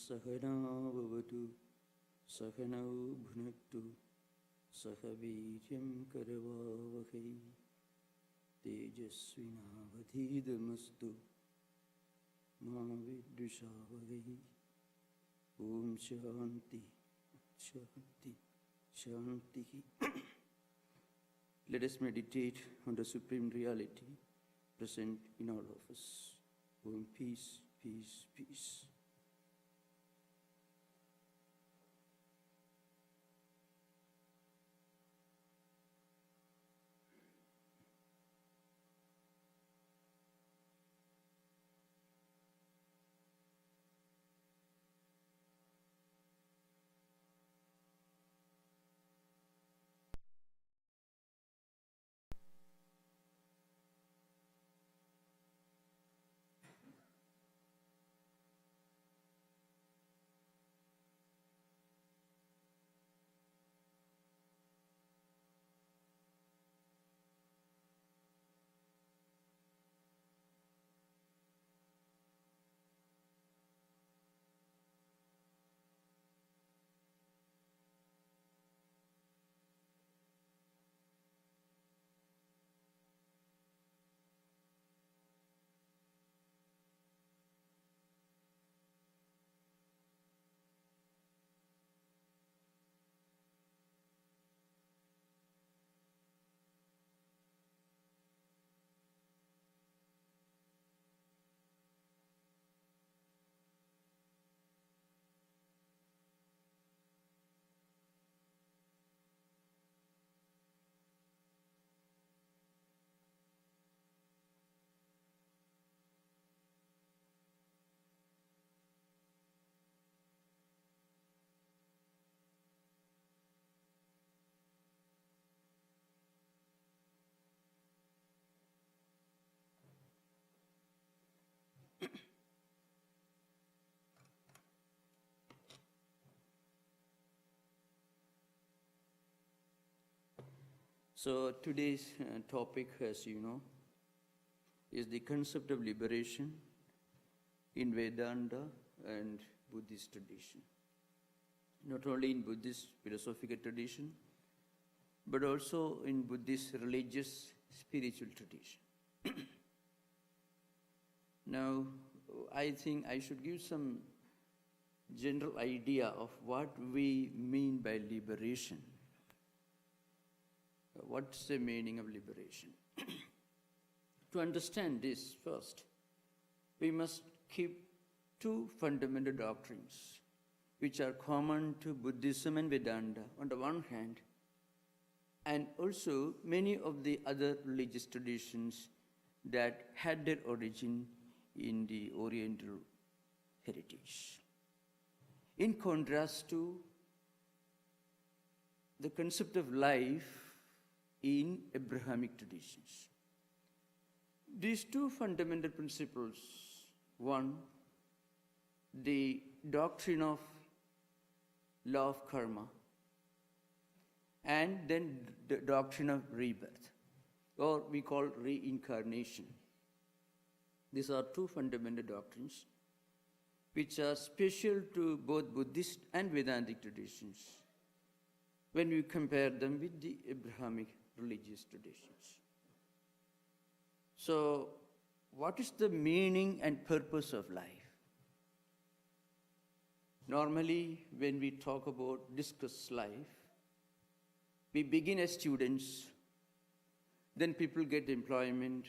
Sahanavavatu Sahanau Bhunaktu Sahaviryam Karavavahai Tejasvinavadhidamastu Ma Vidvishavahai. Om Shanti Shanti Shanti. Let us meditate on the Supreme Reality present in all of us. Om peace, peace, peace. So today's topic, as you know, is the concept of liberation in Vedanta and Buddhist tradition. Not only in Buddhist philosophical tradition, but also in Buddhist religious spiritual tradition. Now, I think I should give some general idea of what we mean by liberation. What's the meaning of liberation? To understand this first, we must keep two fundamental doctrines which are common to Buddhism and Vedanta on the one hand, and also many of the other religious traditions that had their origin in the Oriental heritage. In contrast to the concept of life in Abrahamic traditions. These two fundamental principles, one, the doctrine of law of karma, and then the doctrine of rebirth, or we call reincarnation. These are two fundamental doctrines which are special to both Buddhist and Vedantic traditions when we compare them with the Abrahamic religious traditions. So, what is the meaning and purpose of life? Normally, when we discuss life, we begin as students, then people get employment,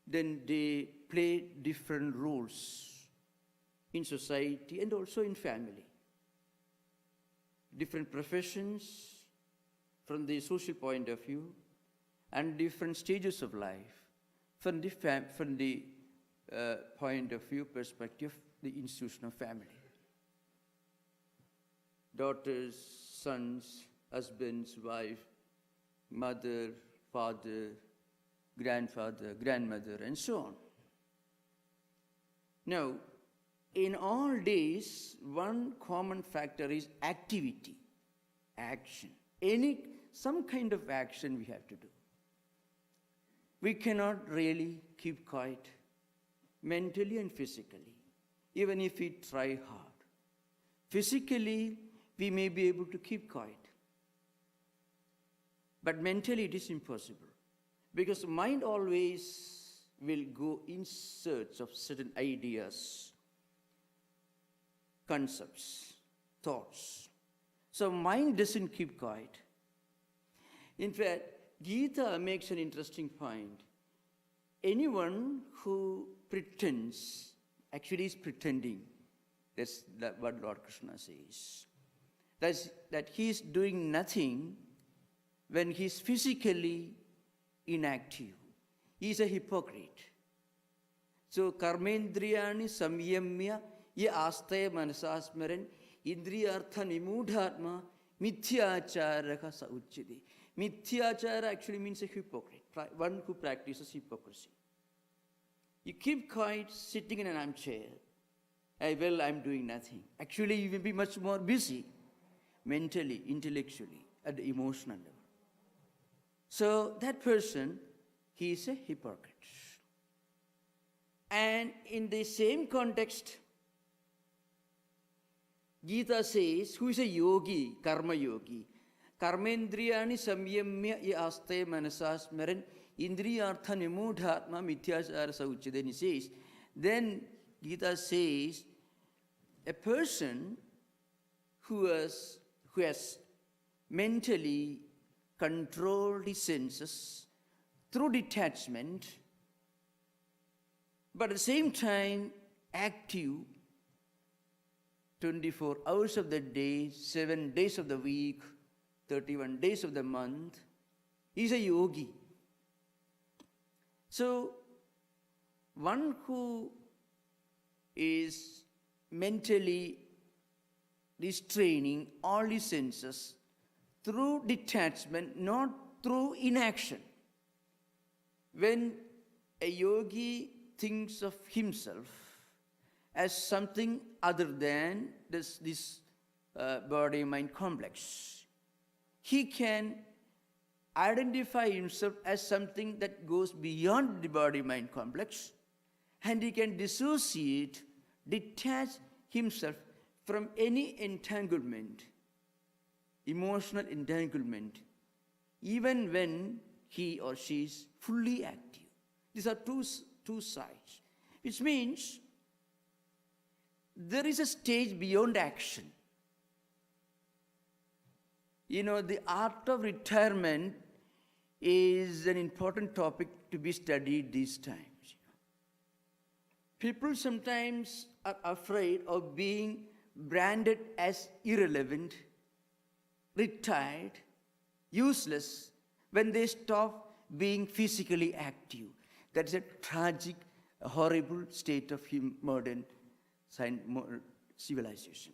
then they play different roles in society and also in family. Different professions from the social point of view, and different stages of life from the point of view, perspective, the institution of family. Daughters, sons, husbands, wife, mother, father, grandfather, grandmother, and so on. Now, in all days, one common factor is activity, action. Some kind of action we have to do. We cannot really keep quiet mentally and physically, even if we try hard. Physically, we may be able to keep quiet. But mentally, it is impossible. Because the mind always will go in search of certain ideas, concepts, thoughts. So mind doesn't keep quiet. In fact, Gita makes an interesting point. Anyone who pretends actually is pretending. That's what Lord Krishna says. That he is doing nothing when he is physically inactive. He is a hypocrite. So, karmendriyani samyamya ye astaya manasasmaran indriyartha nimudhatma mithyacharaka sauchyate. Mithyachara actually means a hypocrite, one who practices hypocrisy. You keep quiet, sitting in an armchair. I'm doing nothing. Actually, you will be much more busy, mentally, intellectually, at the emotional level. So that person, he is a hypocrite. And in the same context, Gita says, who is a yogi, karma yogi? Karmendriyani samyamya yaste manasasmaran indriyartha nimudhatma mithyachara sauchyate. Then he says, then Gita says, a person who has mentally controlled his senses through detachment, but at the same time active 24 hours of the day, 7 days of the week, 31 days of the month, is a yogi. So, one who is mentally restraining all his senses through detachment, not through inaction. When a yogi thinks of himself as something other than this body-mind complex, he can identify himself as something that goes beyond the body-mind complex, and he can dissociate, detach himself from any entanglement, emotional entanglement, even when he or she is fully active. These are two sides, which means there is a stage beyond action. You know, the art of retirement is an important topic to be studied these times. People sometimes are afraid of being branded as irrelevant, retired, useless, when they stop being physically active. That is a tragic, horrible state of modern civilization.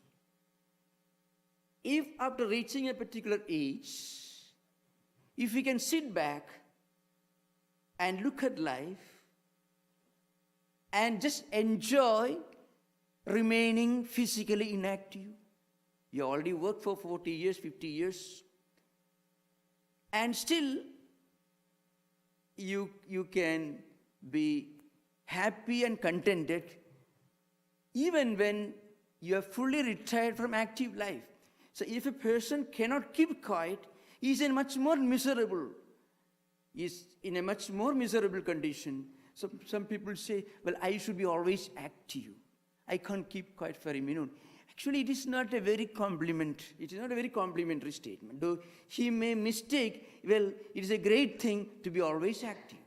If after reaching a particular age, if we can sit back and look at life and just enjoy remaining physically inactive, you already worked for 40 years, 50 years, and still you can be happy and contented even when you are fully retired from active life. So if a person cannot keep quiet, he is in a much more miserable condition. So some people say, well, I should be always active. I can't keep quiet for a minute. Actually, it is not a very complimentary statement. Though he may mistake, well, it is a great thing to be always active.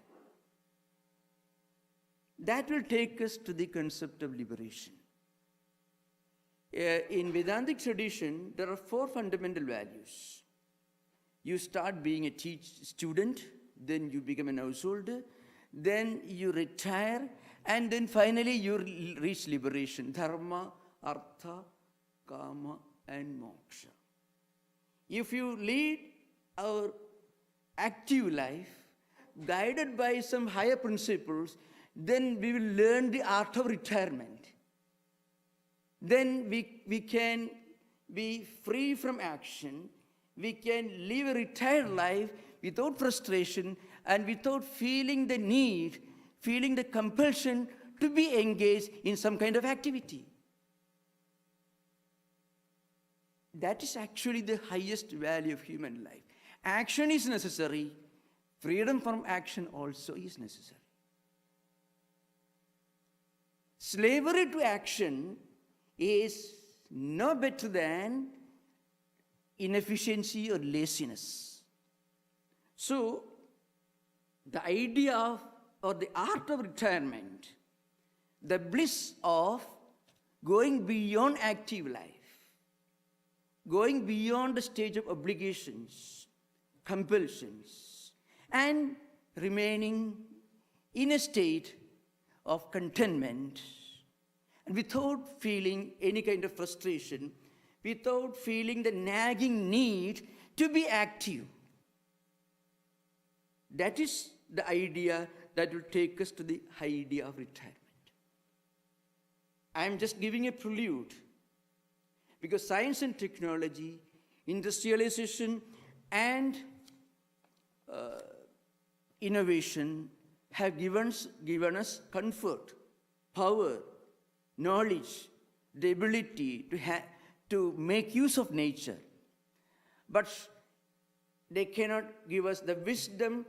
That will take us to the concept of liberation. In Vedantic tradition, there are 4 fundamental values. You start being a student, then you become an householder, then you retire, and then finally you reach liberation. Dharma, Artha, Kama, and Moksha. If you lead our active life, guided by some higher principles, then we will learn the art of retirement. Then we can be free from action. We can live a retired life without frustration and without feeling the need, feeling the compulsion to be engaged in some kind of activity. that is actually the highest value of human life. Action is necessary. Freedom from action also is necessary. Slavery to action is no better than inefficiency or laziness. So, the idea of, or the art of retirement, the bliss of going beyond active life, going beyond the stage of obligations, compulsions, and remaining in a state of contentment, and without feeling any kind of frustration, without feeling the nagging need to be active. That is the idea that will take us to the idea of retirement. I am just giving a prelude, because science and technology, industrialization, and innovation have given us comfort, power, knowledge, the ability to make use of nature. But they cannot give us the wisdom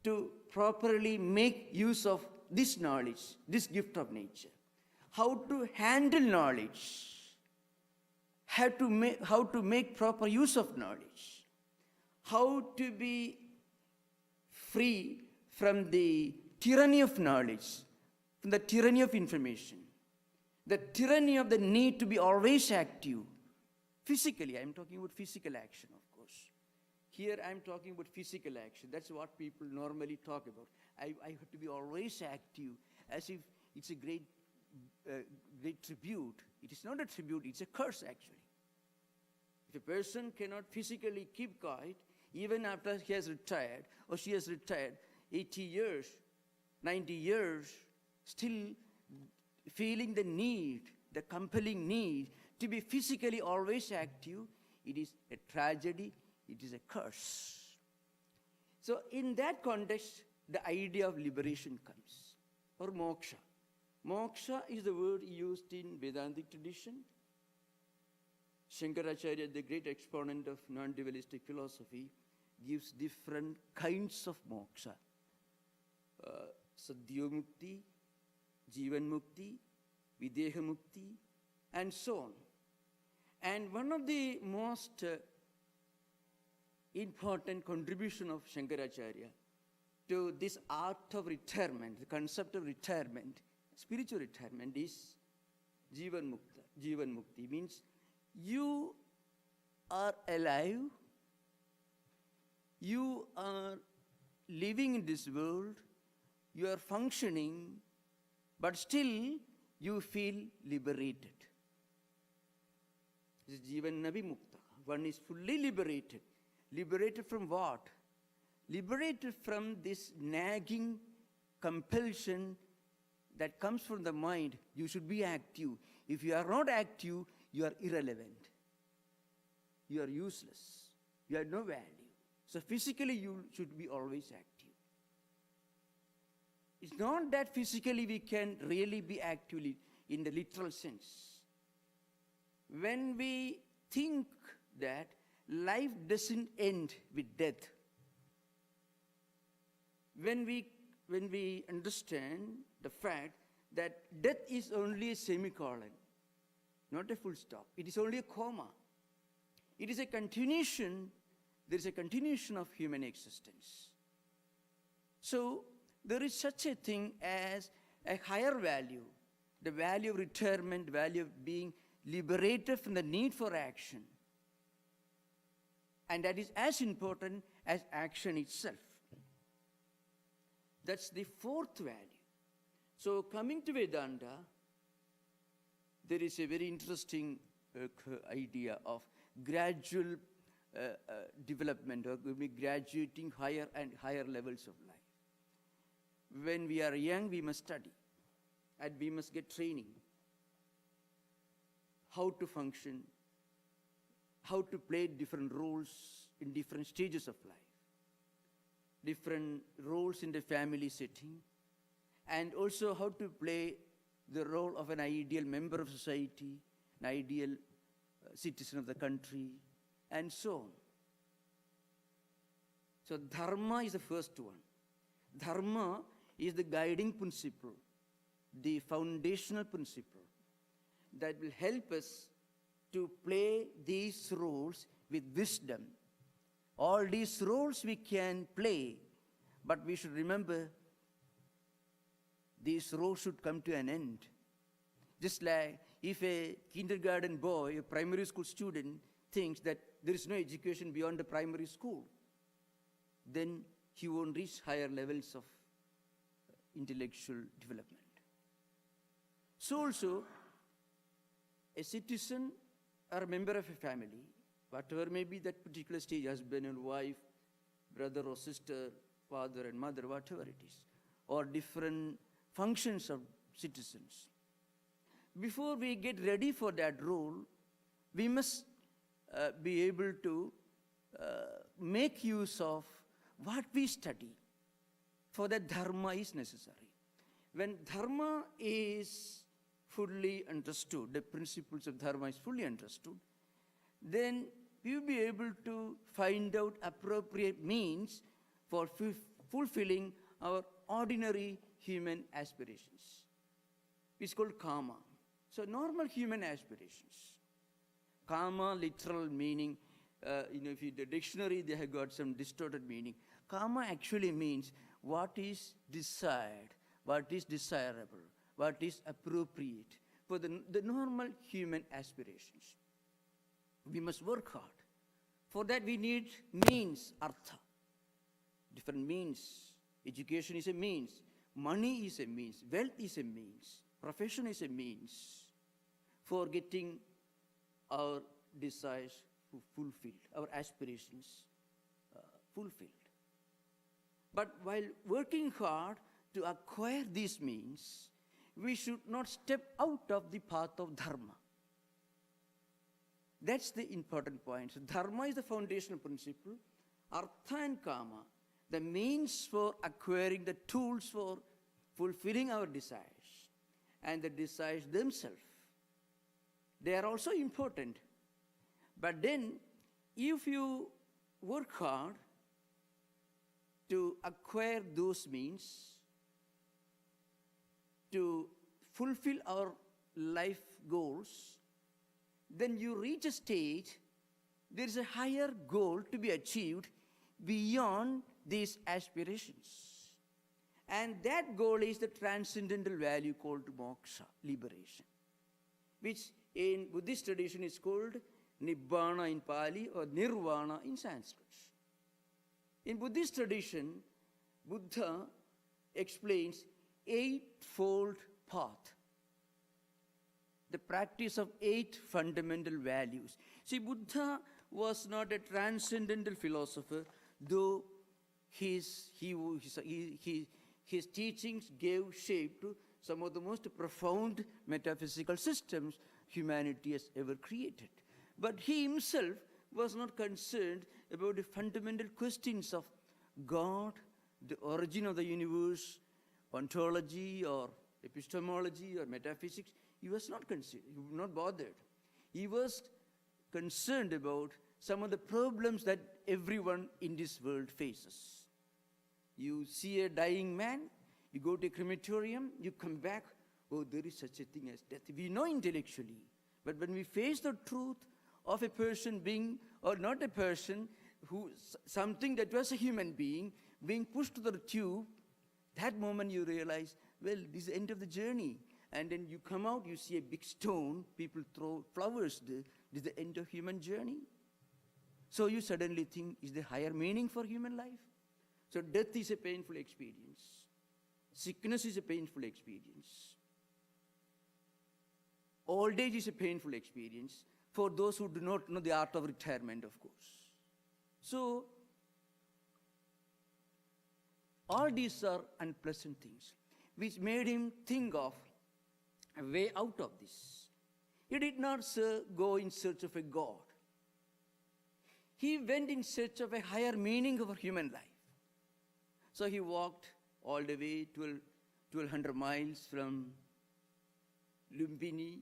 to properly make use of this knowledge, this gift of nature. How to handle knowledge, how to make proper use of knowledge, how to be free from the tyranny of knowledge, from the tyranny of information, the tyranny of the need to be always active. Physically, I am talking about physical action, of course. Here I am talking about physical action. That's what people normally talk about. I have to be always active, as if it's a great tribute. It is not a tribute, it's a curse actually. If a person cannot physically keep quiet, even after he has retired, or she has retired 80 years, 90 years, still feeling the need, the compelling need to be physically always active, it is a tragedy, it is a curse. So in that context, the idea of liberation comes, or moksha. Moksha is the word used in Vedantic tradition. Shankaracharya, the great exponent of non-dualistic philosophy, gives different kinds of moksha. Sadhyamukti, Jivanmukti, Videhamukti, and so on. And one of the most important contribution of Shankaracharya to this art of retirement, the concept of retirement, spiritual retirement, is Jivanmukta. Jivanmukti means you are alive, you are living in this world, you are functioning, but still you feel liberated. This is Jivanabhimukta. One is fully liberated. Liberated from what? Liberated from this nagging compulsion that comes from the mind. You should be active. If you are not active, you are irrelevant. You are useless. You have no value. So physically you should be always active. It's not that physically we can really be active in the literal sense. When we think that life doesn't end with death, when we understand the fact that death is only a semicolon, not a full stop, it is only a comma. It is a continuation, there is a continuation of human existence. So there is such a thing as a higher value, the value of retirement, the value of being liberated from the need for action. And that is as important as action itself. That's the fourth value. So coming to Vedanta, there is a very interesting idea of gradual development, or graduating higher and higher levels of life. When we are young, we must study, and we must get training. How to function, how to play different roles in different stages of life, different roles in the family setting, and also how to play the role of an ideal member of society, an ideal citizen of the country, and so on. So Dharma is the first one. Dharma is the guiding principle, the foundational principle that will help us to play these roles with wisdom. All these roles we can play, but we should remember these roles should come to an end. Just like if a kindergarten boy, a primary school student, thinks that there is no education beyond the primary school, then he won't reach higher levels of intellectual development. So also, a citizen or a member of a family, whatever may be that particular stage, husband and wife, brother or sister, father and mother, whatever it is, or different functions of citizens. Before we get ready for that role, we must be able to make use of what we study. For that, Dharma is necessary. When Dharma is fully understood, the principles of Dharma is fully understood, then we will be able to find out appropriate means for fulfilling our ordinary human aspirations. It's called karma. So normal human aspirations. Karma, literal meaning, if you the dictionary, they have got some distorted meaning. Karma actually means what is desired, what is desirable, what is appropriate for the normal human aspirations. We must work hard. For that we need means, artha. Different means. Education is a means. Money is a means. Wealth is a means. Profession is a means for getting our desires fulfilled, our aspirations fulfilled. But while working hard to acquire these means, we should not step out of the path of Dharma. That's the important point. So Dharma is the foundational principle. Artha and Kama, the means for acquiring the tools for fulfilling our desires, and the desires themselves. They are also important. But then, if you work hard to acquire those means, to fulfill our life goals, then you reach a stage, there is a higher goal to be achieved beyond these aspirations. And that goal is the transcendental value called moksha, liberation, which in Buddhist tradition is called Nibbana in Pali or Nirvana in Sanskrit. In Buddhist tradition, Buddha explains eightfold path, the practice of 8 fundamental values. See, Buddha was not a transcendental philosopher, though his teachings gave shape to some of the most profound metaphysical systems humanity has ever created. But he himself was not concerned about the fundamental questions of God, the origin of the universe, ontology or epistemology or metaphysics. He was not concerned, he was not bothered. He was concerned about some of the problems that everyone in this world faces. You see a dying man, you go to a crematorium, you come back, oh, there is such a thing as death. We know intellectually, but when we face the truth of a person being, or not a person, something that was a human being pushed to the tube, that moment you realize, well, this is the end of the journey. And then you come out, you see a big stone, people throw flowers there. This is the end of human journey. So you suddenly think, is there higher meaning for human life? So death is a painful experience. Sickness is a painful experience. Old age is a painful experience for those who do not know the art of retirement, of course. So all these are unpleasant things, which made him think of a way out of this. He did not go in search of a God. He went in search of a higher meaning of human life. So he walked all the way 1,200 miles from Lumbini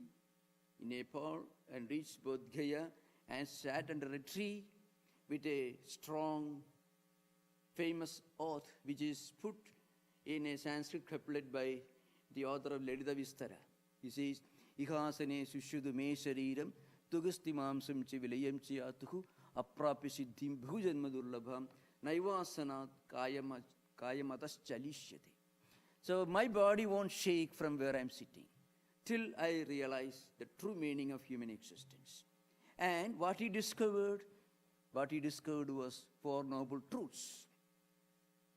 in Nepal and reached Bodh Gaya and sat under a tree with a strong, famous oath which is put in a Sanskrit couplet by the author of Lalita Vistara. He says, Ihasane sushudu me shariram tugasti mamsam chi vilayam chi atuhu aprapi siddhim bhujanmadurlabham naivasanat kayamatas chalishyate. So my body won't shake from where I'm sitting till I realize the true meaning of human existence. And what he discovered was four noble truths.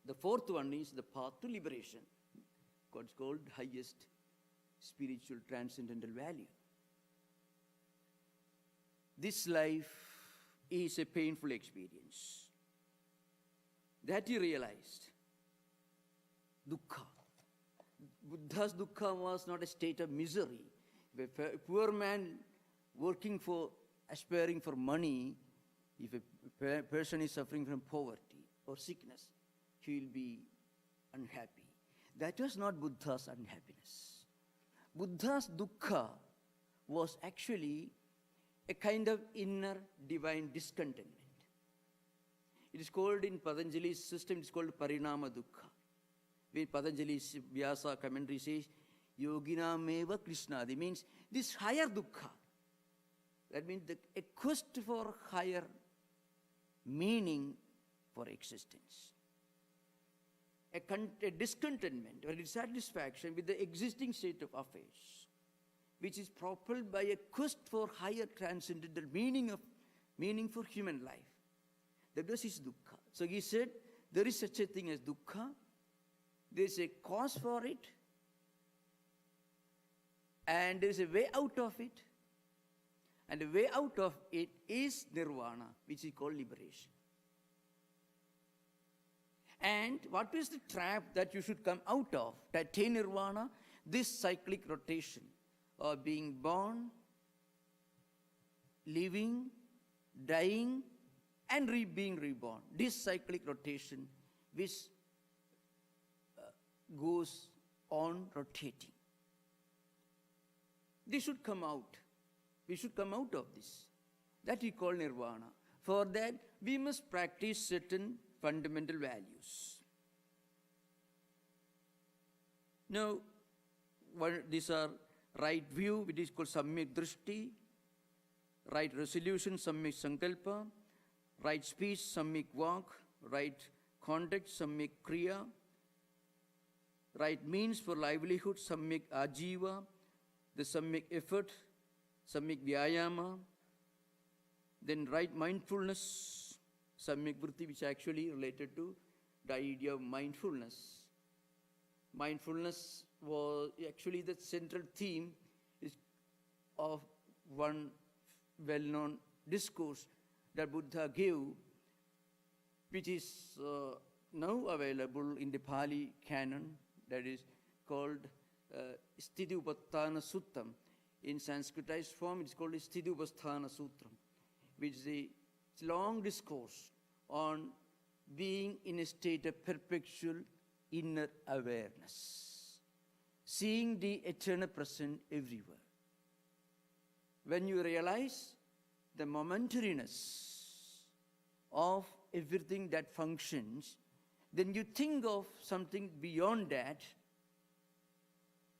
The fourth one is the path to liberation. What's called highest spiritual transcendental value. This life is a painful experience. That he realized. Dukkha. Buddha's dukkha was not a state of misery. If a poor man aspiring for money, if a person is suffering from poverty or sickness, he will be unhappy. That was not Buddha's unhappiness. Buddha's dukkha was actually a kind of inner divine discontentment. It is called in Patanjali's system, it is called Parinama Dukkha. Where Patanjali's Vyasa commentary says, Yoginameva Krishnadi, means this higher dukkha. That means a quest for higher meaning for existence. A discontentment or a dissatisfaction with the existing state of affairs, which is propelled by a quest for higher transcendental meaning for human life. That was his dukkha. So he said, there is such a thing as dukkha, there is a cause for it, and there is a way out of it, and the way out of it is nirvana, which is called liberation. And what is the trap that you should come out of to attain nirvana? This cyclic rotation of being born, living, dying, and being reborn. This cyclic rotation which goes on rotating. This should come out. We should come out of this. That we call nirvana. For that, we must practice certain fundamental values. Now, these are right view, which is called Samyak Drishti, right resolution, Samyak Sankalpa, right speech, Samyak Vak, right conduct, Samyak Kriya, right means for livelihood, Samyak Ajiva, the Samyak effort, Samyak Vyayama, then right mindfulness, Samyak Vritti, which is actually related to the idea of mindfulness. Mindfulness was actually the central theme of one well-known discourse that Buddha gave, which is now available in the Pali canon, that is called Sthiti Upatthana Suttam. In Sanskritized form, it's called Sthiti Upasthana Sutram, which is a long discourse on being in a state of perpetual inner awareness, seeing the eternal present everywhere. When you realize the momentariness of everything that functions, then you think of something beyond that.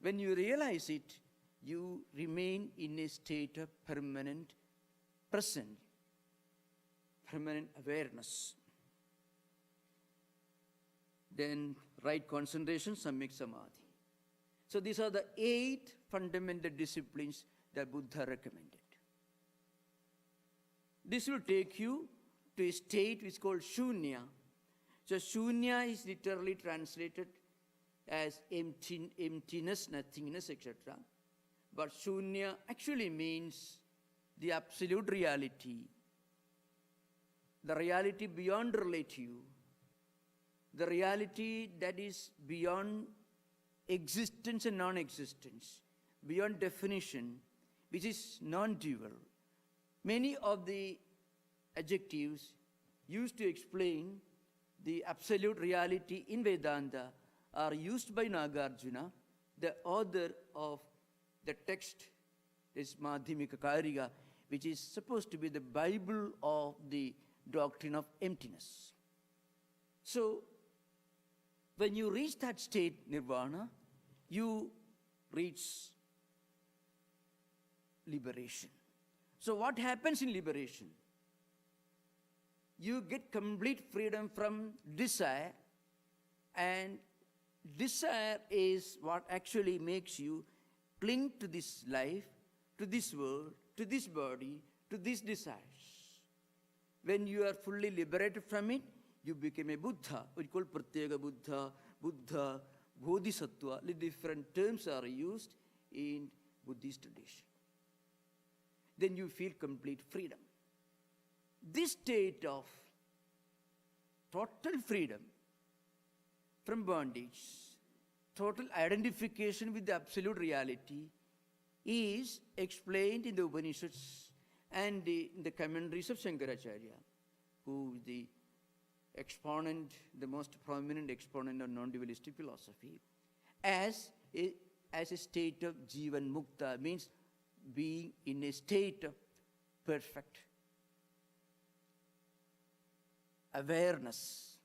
When you realize it, you remain in a state of permanent present, permanent awareness. Then right concentration, Samyak Samadhi. So these are the 8 fundamental disciplines that Buddha recommended. This will take you to a state which is called Shunya. So Shunya is literally translated as emptiness, nothingness, etc. But Shunya actually means the absolute reality, the reality beyond relative, the reality that is beyond existence and non-existence, beyond definition, which is non-dual. Many of the adjectives used to explain the absolute reality in Vedanta are used by Nagarjuna, the author of the text is Madhyamika Karika, which is supposed to be the Bible of the doctrine of emptiness. So, when you reach that state, nirvana, you reach liberation. So what happens in liberation? You get complete freedom from desire, and desire is what actually makes you cling to this life, to this world, to this body, to these desires. When you are fully liberated from it, you become a Buddha. We call Pratyeka Buddha, Buddha, Bodhisattva. The different terms are used in Buddhist tradition. Then you feel complete freedom. This state of total freedom from bondage, total identification with the absolute reality, is explained in the Upanishads and in the commentaries of Shankaracharya, who is the exponent, the most prominent exponent of non-dualistic philosophy, as a state of Jivan Mukta, means being in a state of perfect awareness,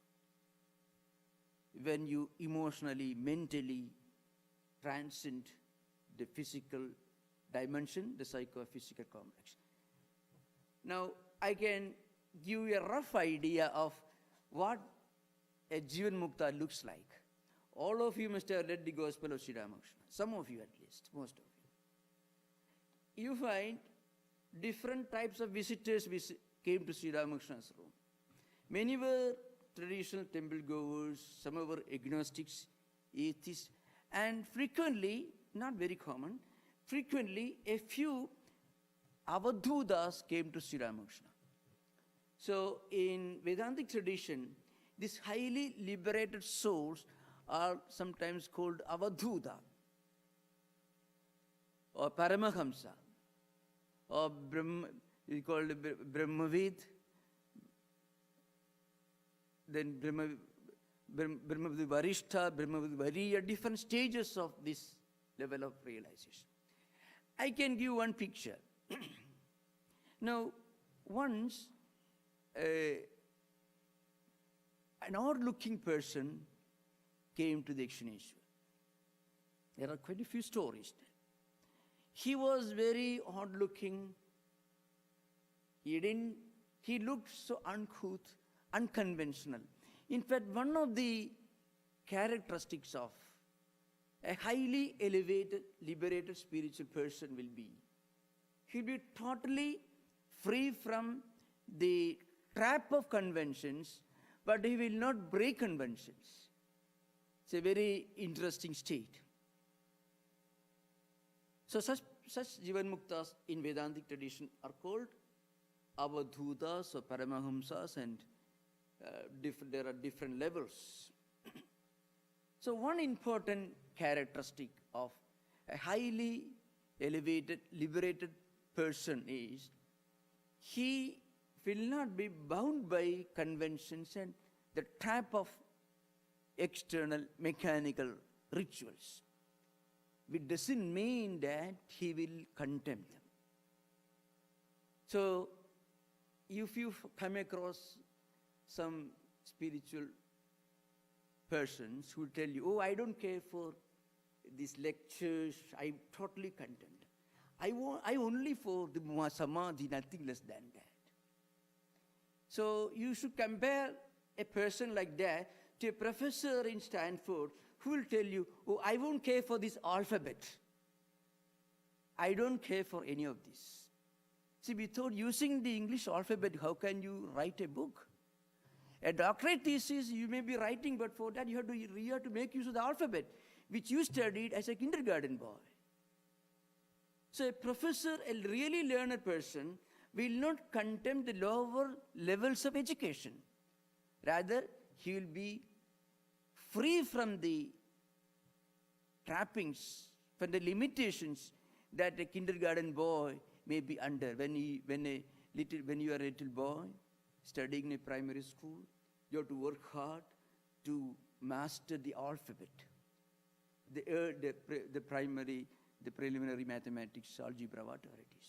when you emotionally, mentally transcend the physical dimension, the psychophysical complex. Now, I can give you a rough idea of what a Jivan Mukta looks like. All of you must have read the Gospel of Sri Ramakrishna. Some of you at least, most of you. You find different types of visitors came to Sri Ramakrishna's room. Many were traditional temple goers, some were agnostics, atheists, and frequently, not very common, frequently a few Avadhutas came to Sri Ramakrishna. So in Vedantic tradition, these highly liberated souls are sometimes called Avadhuta or Paramahamsa or called Brahmavid, then Brahmavid Varishta, Brahmavid Variya, different stages of this level of realization. I can give one picture. Now, once an odd-looking person came to the Dakshineshwar. There are quite a few stories there. He was very odd-looking. He looked so uncouth, unconventional. In fact, one of the characteristics of a highly elevated, liberated spiritual person will be, he'll be totally free from the trap of conventions, but he will not break conventions. It's a very interesting state. So such Jivan Muktas in Vedantic tradition are called Avadhutas or Paramahamsas, and there are different levels. So one important characteristic of a highly elevated, liberated person is he will not be bound by conventions and the trap of external mechanical rituals. It doesn't mean that he will condemn them. So, if you come across some spiritual persons who tell you, oh, I don't care for these lectures, I'm totally content. I only for the samadhi, nothing less than that. So you should compare a person like that to a professor in Stanford who will tell you, oh, I won't care for this alphabet. I don't care for any of this. See, without using the English alphabet, how can you write a book? A doctorate thesis you may be writing, but for that you have to make use of the alphabet, which you studied as a kindergarten boy. So a professor, a really learned person, will not condemn the lower levels of education. Rather, he will be free from the trappings, from the limitations that a kindergarten boy may be under. When you are a little boy studying in a primary school, you have to work hard to master the alphabet, the primary, the preliminary mathematics, algebra, whatever it is.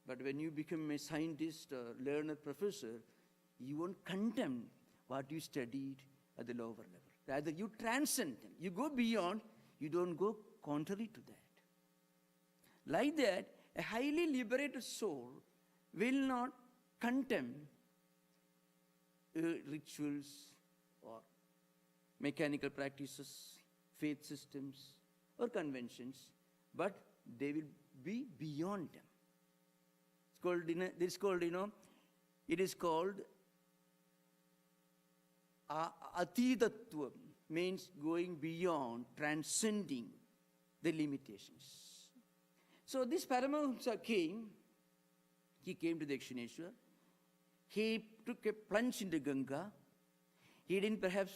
But when you become a scientist or learned professor, you won't condemn what you studied at the lower level. Rather, you transcend them. You go beyond, you don't go contrary to that. Like that, a highly liberated soul will not condemn rituals or mechanical practices, faith systems, or conventions, but they will be beyond them. It is called atitatvam, means going beyond, transcending the limitations. So this Paramahamsa came to the Dakshineshwar. He took a plunge into Ganga. He didn't perhaps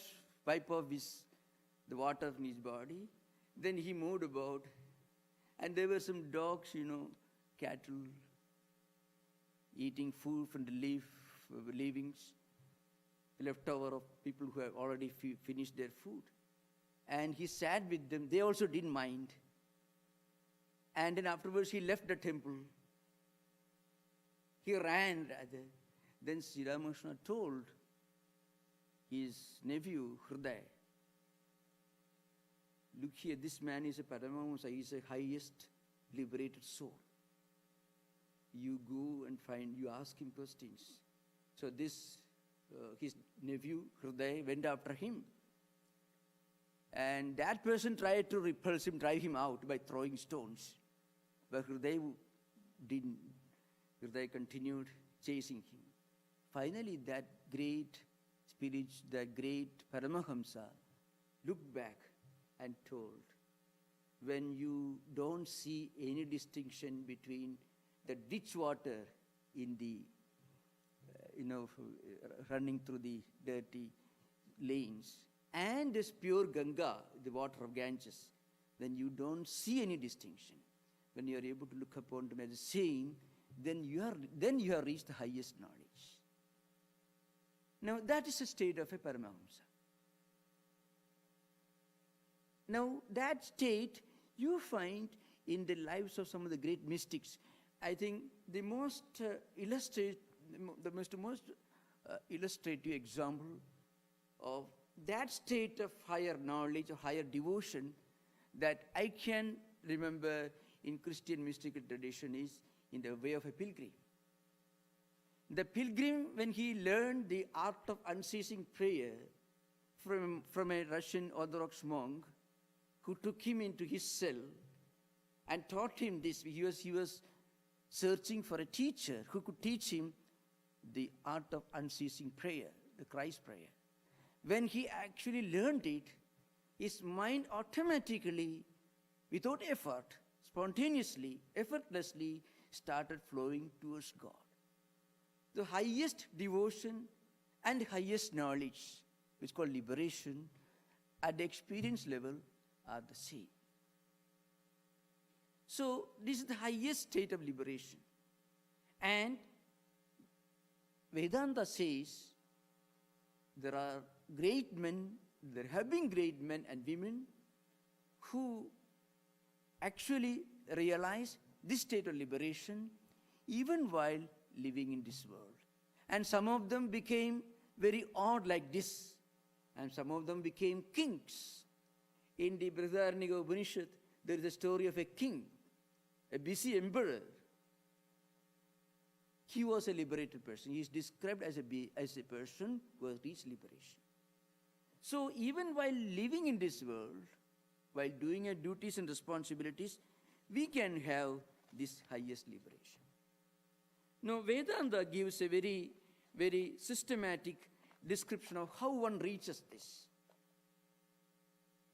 wipe off the water from his body. Then he moved about, and there were some dogs, cattle, eating food from the leavings, leftover of people who have already finished their food. And he sat with them. They also didn't mind. And then afterwards he left the temple. He ran rather. Then Sri Ramakrishna told his nephew, Hriday, look here, this man is a Paramahamsa, he is a highest liberated soul. You go and you ask him questions. So his nephew, Hriday, went after him. And that person tried to repulse him, drive him out by throwing stones. But Hriday didn't. Hriday continued chasing him. Finally, that great spirit, that great Paramahamsa looked back and told, when you don't see any distinction between the ditch water in the, running through the dirty lanes, and this pure Ganga, the water of Ganges, then you don't see any distinction. When you are able to look upon them as the same, then you have reached the highest knowledge. Now that is the state of a Paramahamsa. Now that state you find in the lives of some of the great mystics. I think the most illustrative example of that state of higher knowledge or higher devotion that I can remember in Christian mystical tradition is in the way of a pilgrim. The pilgrim, when he learned the art of unceasing prayer from a Russian Orthodox monk who took him into his cell and taught him this, he was searching for a teacher who could teach him the art of unceasing prayer, the Christ prayer. When he actually learned it, his mind automatically, without effort, spontaneously, effortlessly, started flowing towards God. The highest devotion and highest knowledge, which is called liberation, at the experience level are the same. So this is the highest state of liberation. And Vedanta says there are great men, there have been great men and women who actually realize this state of liberation even while living in this world. And some of them became very odd like this, and some of them became kings. In the Brihadaranyaka Upanishad, there is a story of a king, a busy emperor. He was a liberated person. He is described as a person who has reached liberation. So even while living in this world, while doing our duties and responsibilities, we can have this highest liberation. Now, Vedanta gives a very, very systematic description of how one reaches this.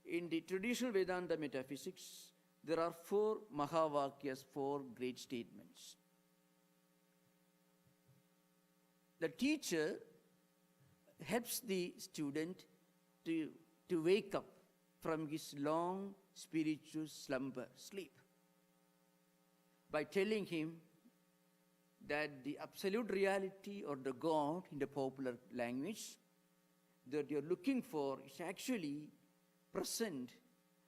In the traditional Vedanta metaphysics, there are 4 Mahavakyas, 4 great statements. The teacher helps the student to wake up from his long spiritual sleep, by telling him that the absolute reality or the God in the popular language that you're looking for is actually present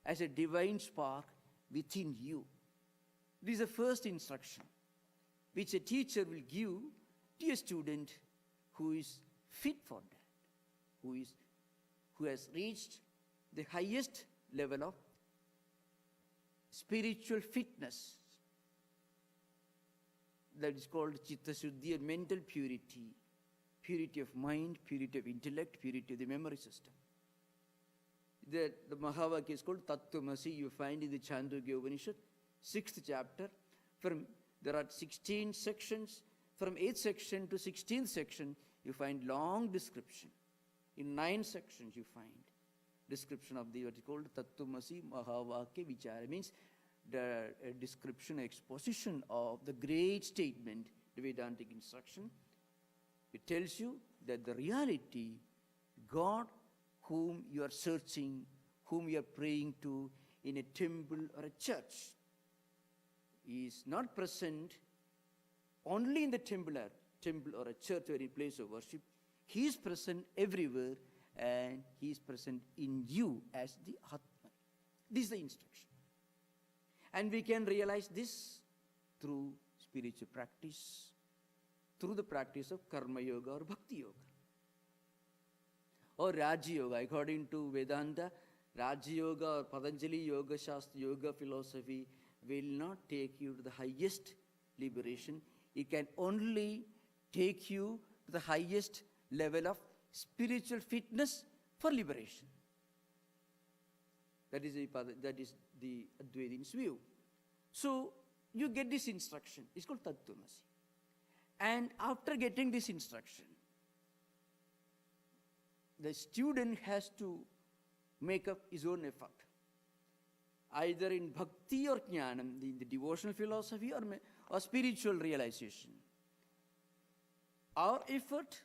as a divine spark within you. This is the first instruction which a teacher will give to a student who is fit for that, who has reached the highest level of spiritual fitness. That is called Chitta Shuddhi, or mental purity, purity of mind, purity of intellect, purity of the memory system. The Mahavakya is called Tattwamasi. You find in the Chandogya Upanishad, 6th chapter. There are 16 sections. From 8th section to 16th section, you find long description. In 9 sections, you find description of what is called Tattwamasi Mahavakya Vichara. Means the description, exposition of the great statement, the Vedantic instruction. It tells you that the reality, God whom you are searching, whom you are praying to in a temple or a church, is not present only in the temple or a church or a place of worship. He is present everywhere, and He is present in you as the Atman. This is the instruction. And we can realize this through spiritual practice, through the practice of Karma Yoga or Bhakti Yoga. Or Raja Yoga. According to Vedanta, Raja Yoga or Patanjali Yoga Shastra, Yoga philosophy will not take you to the highest liberation. It can only take you to the highest level of spiritual fitness for liberation. That is the Advaitins' view. So you get this instruction. It's called Tattwamasi. And after getting this instruction, the student has to make up his own effort, either in bhakti or jnanam, in the devotional philosophy or spiritual realization. Our effort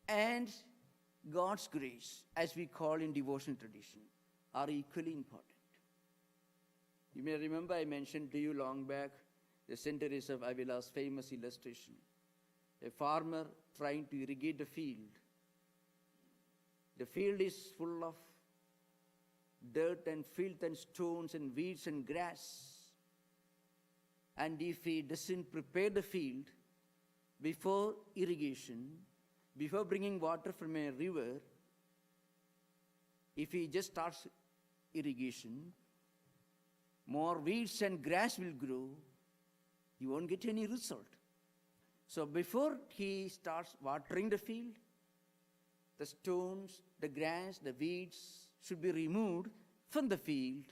and God's grace, as we call in devotional tradition, are equally important. You may remember I mentioned to you long back the St. Teresa of Avila's famous illustration. A farmer trying to irrigate a field. The field is full of dirt and filth and stones and weeds and grass. And if he doesn't prepare the field before irrigation, before bringing water from a river, if he just starts irrigation, more weeds and grass will grow. He won't get any result. So before he starts watering the field, the stones, the grass, the weeds should be removed from the field.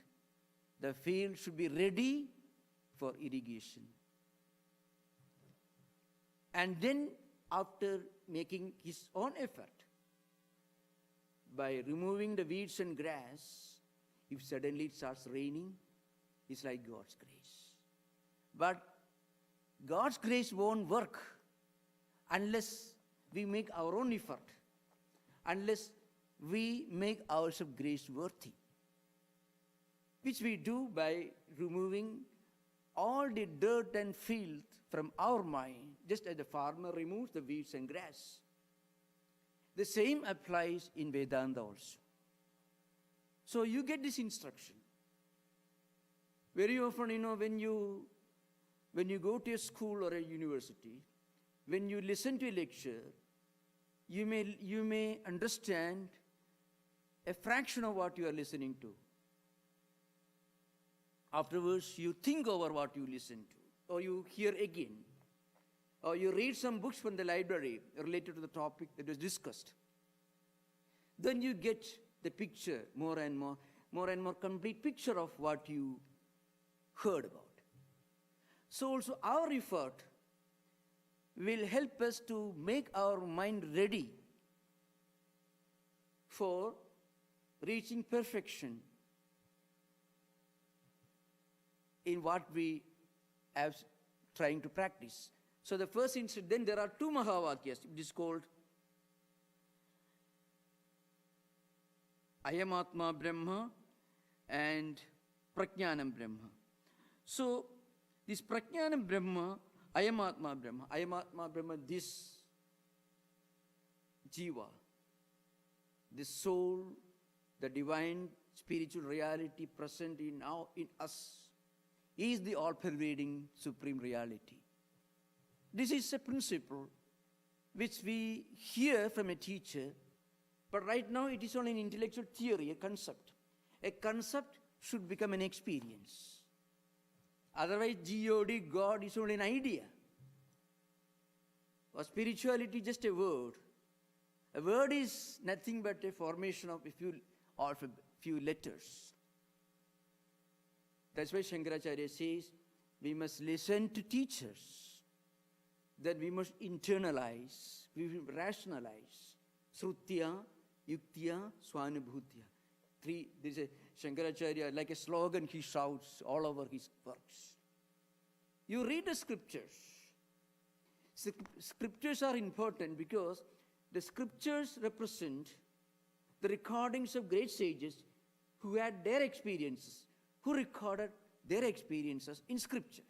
The field should be ready for irrigation. And then after making his own effort, by removing the weeds and grass, if suddenly it starts raining, it's like God's grace. But God's grace won't work unless we make our own effort, unless we make ourselves grace-worthy, which we do by removing all the dirt and filth from our mind, just as the farmer removes the weeds and grass. The same applies in Vedanta also. So you get this instruction. Very often, when you go to a school or a university, when you listen to a lecture, you may understand a fraction of what you are listening to. Afterwards, you think over what you listen to, or you hear again, or you read some books from the library related to the topic that was discussed. Then you get the picture, more and more complete picture of what you heard about. So also our effort will help us to make our mind ready for reaching perfection in what we are trying to practice. So the first incident, then there are two Mahavakyas. It is called Ayam Atma Brahma and Prajnanam Brahma. So this Prajnanam Brahma, Ayam Atma Brahma, this Jiva, the soul, the divine spiritual reality present in us, is the all-pervading supreme reality. This is a principle which we hear from a teacher, but right now it is only an intellectual theory, a concept. A concept should become an experience. Otherwise, God, God is only an idea. Or spirituality, just a word. A word is nothing but a formation of a few letters. That's why Shankaracharya says we must listen to teachers, that we must internalize, we will rationalize. Srutya, Yuktya, Swanubhutya. This is Shankaracharya, like a slogan he shouts all over his works. You read the scriptures. Scriptures are important because the scriptures represent the recordings of great sages who had their experiences, who recorded their experiences in scriptures.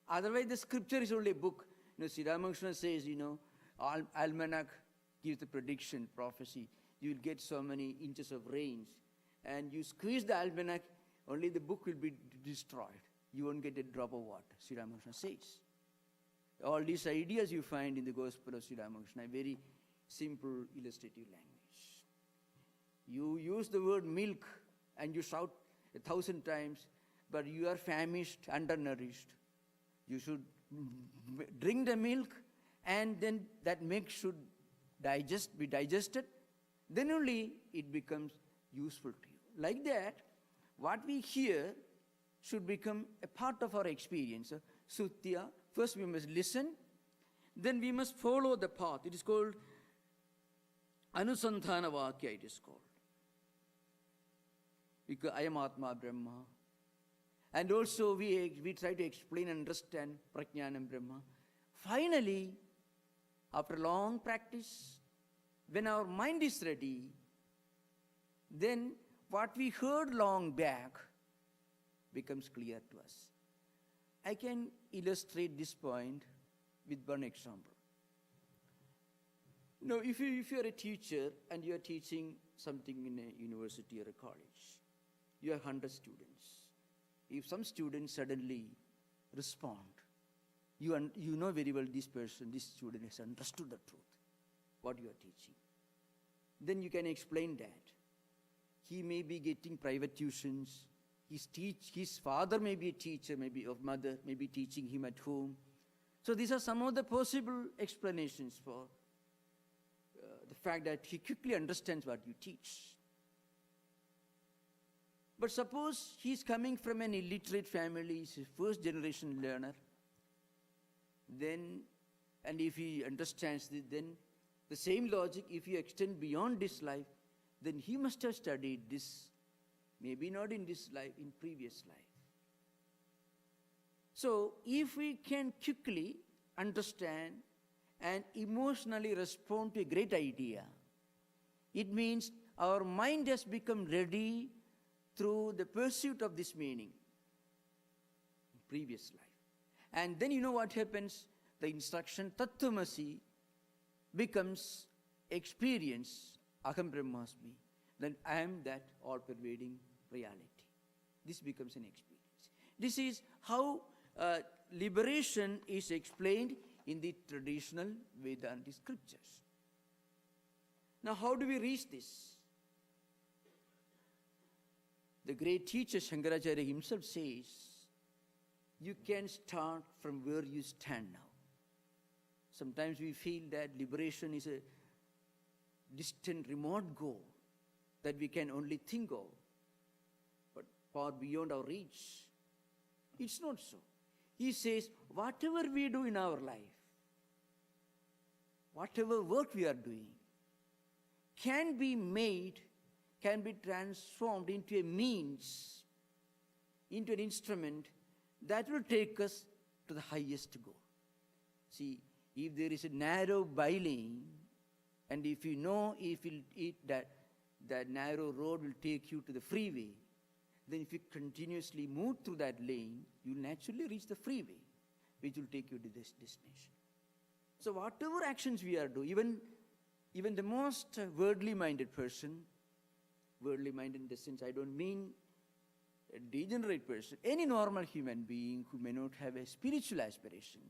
Otherwise, the scripture is only a book. Sri Ramakrishna says, almanac gives the prediction, prophecy. You will get so many inches of rains. And you squeeze the almanac, only the book will be destroyed. You won't get a drop of water, Sri Ramakrishna says. All these ideas you find in the Gospel of Sri Ramakrishna, very simple, illustrative language. You use the word milk and you shout 1,000 times, but you are famished, undernourished. You should drink the milk, and then that milk should be digested. Then only it becomes useful to you. Like that, what we hear should become a part of our experience. Sutya, first we must listen, then we must follow the path. It is called Anusandhana Vakya, it is called. Because I am Atma Brahma. And also we try to explain and understand Prajnanam Brahma. Finally, after long practice, when our mind is ready, then what we heard long back becomes clear to us. I can illustrate this point with one example. If you are a teacher and you are teaching something in a university or a college, you have 100 students. If some students suddenly respond, you know very well this student has understood the truth, what you are teaching. Then you can explain that. He may be getting private tuitions. His father may be a teacher, maybe of mother, may be teaching him at home. So these are some of the possible explanations for the fact that he quickly understands what you teach. But suppose he's coming from an illiterate family, he's a first generation learner, and if he understands this, then the same logic, if you extend beyond this life, then he must have studied this, maybe not in this life, in previous life. So if we can quickly understand and emotionally respond to a great idea, it means our mind has become ready through the pursuit of this meaning in previous life. And then you know what happens? The instruction Tattwamasi becomes experience, Aham Brahmasmi. Then I am that all-pervading reality. This becomes an experience. This is how liberation is explained in the traditional Vedanta scriptures. Now, how do we reach this? The great teacher Shankaracharya himself says, you can start from where you stand now. Sometimes we feel that liberation is a distant, remote goal that we can only think of, but far beyond our reach. It's not so. He says, whatever we do in our life, whatever work we are doing, can be transformed into a means, into an instrument that will take us to the highest goal. See, if there is a narrow bylane, and if you know that narrow road will take you to the freeway, then if you continuously move through that lane, you will naturally reach the freeway, which will take you to this destination. So whatever actions we are doing, even the most worldly minded person, worldly minded in the sense I don't mean a degenerate person, any normal human being who may not have a spiritual aspiration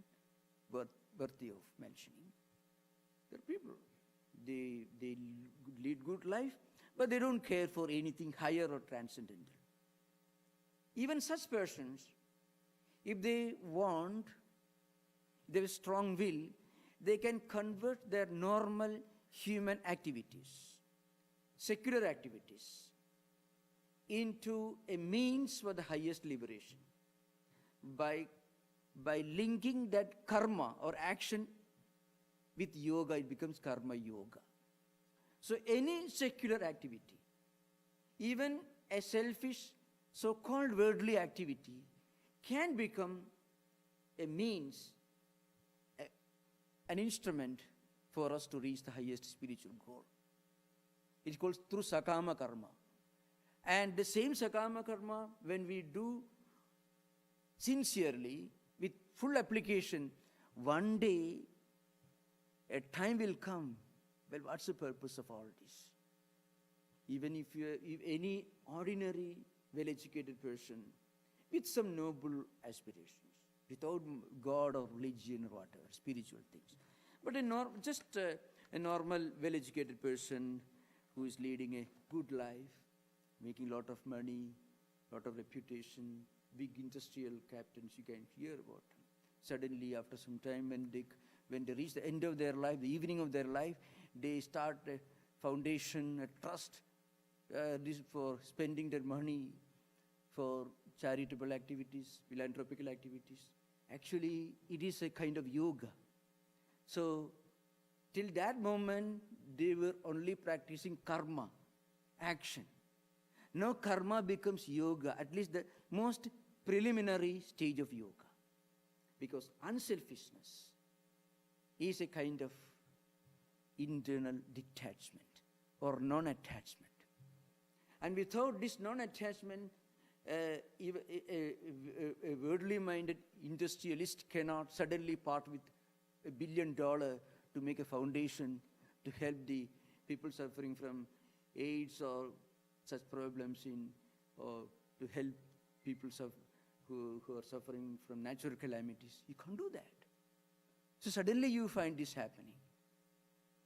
worthy of mentioning. There are people, they lead good life, but they don't care for anything higher or transcendental. Even such persons, if they want, they have a strong will, they can convert their normal human activities, secular activities, into a means for the highest liberation by linking that karma or action with yoga. It becomes karma yoga. So any secular activity, even a selfish, so-called worldly activity, can become a means, an instrument for us to reach the highest spiritual goal. It's called through sakama karma. And the same sakama karma, when we do sincerely, with full application, one day a time will come, well, what's the purpose of all this? Even if any ordinary, well-educated person with some noble aspirations, without God or religion or whatever, spiritual things, but a normal, well-educated person who is leading a good life, making a lot of money, lot of reputation, big industrial captains, you can hear about them. Suddenly, after some time, when they reach the end of their life, the evening of their life, they start a foundation, a trust, this for spending their money for charitable activities, philanthropical activities. Actually, it is a kind of yoga. So, till that moment, they were only practicing karma, action. Now karma becomes yoga, at least the most preliminary stage of yoga. Because unselfishness is a kind of internal detachment or non-attachment. And without this non-attachment, a worldly-minded industrialist cannot suddenly part with $1 billion to make a foundation to help the people suffering from AIDS or such problems or to help people who are suffering from natural calamities. You can't do that. So suddenly you find this happening.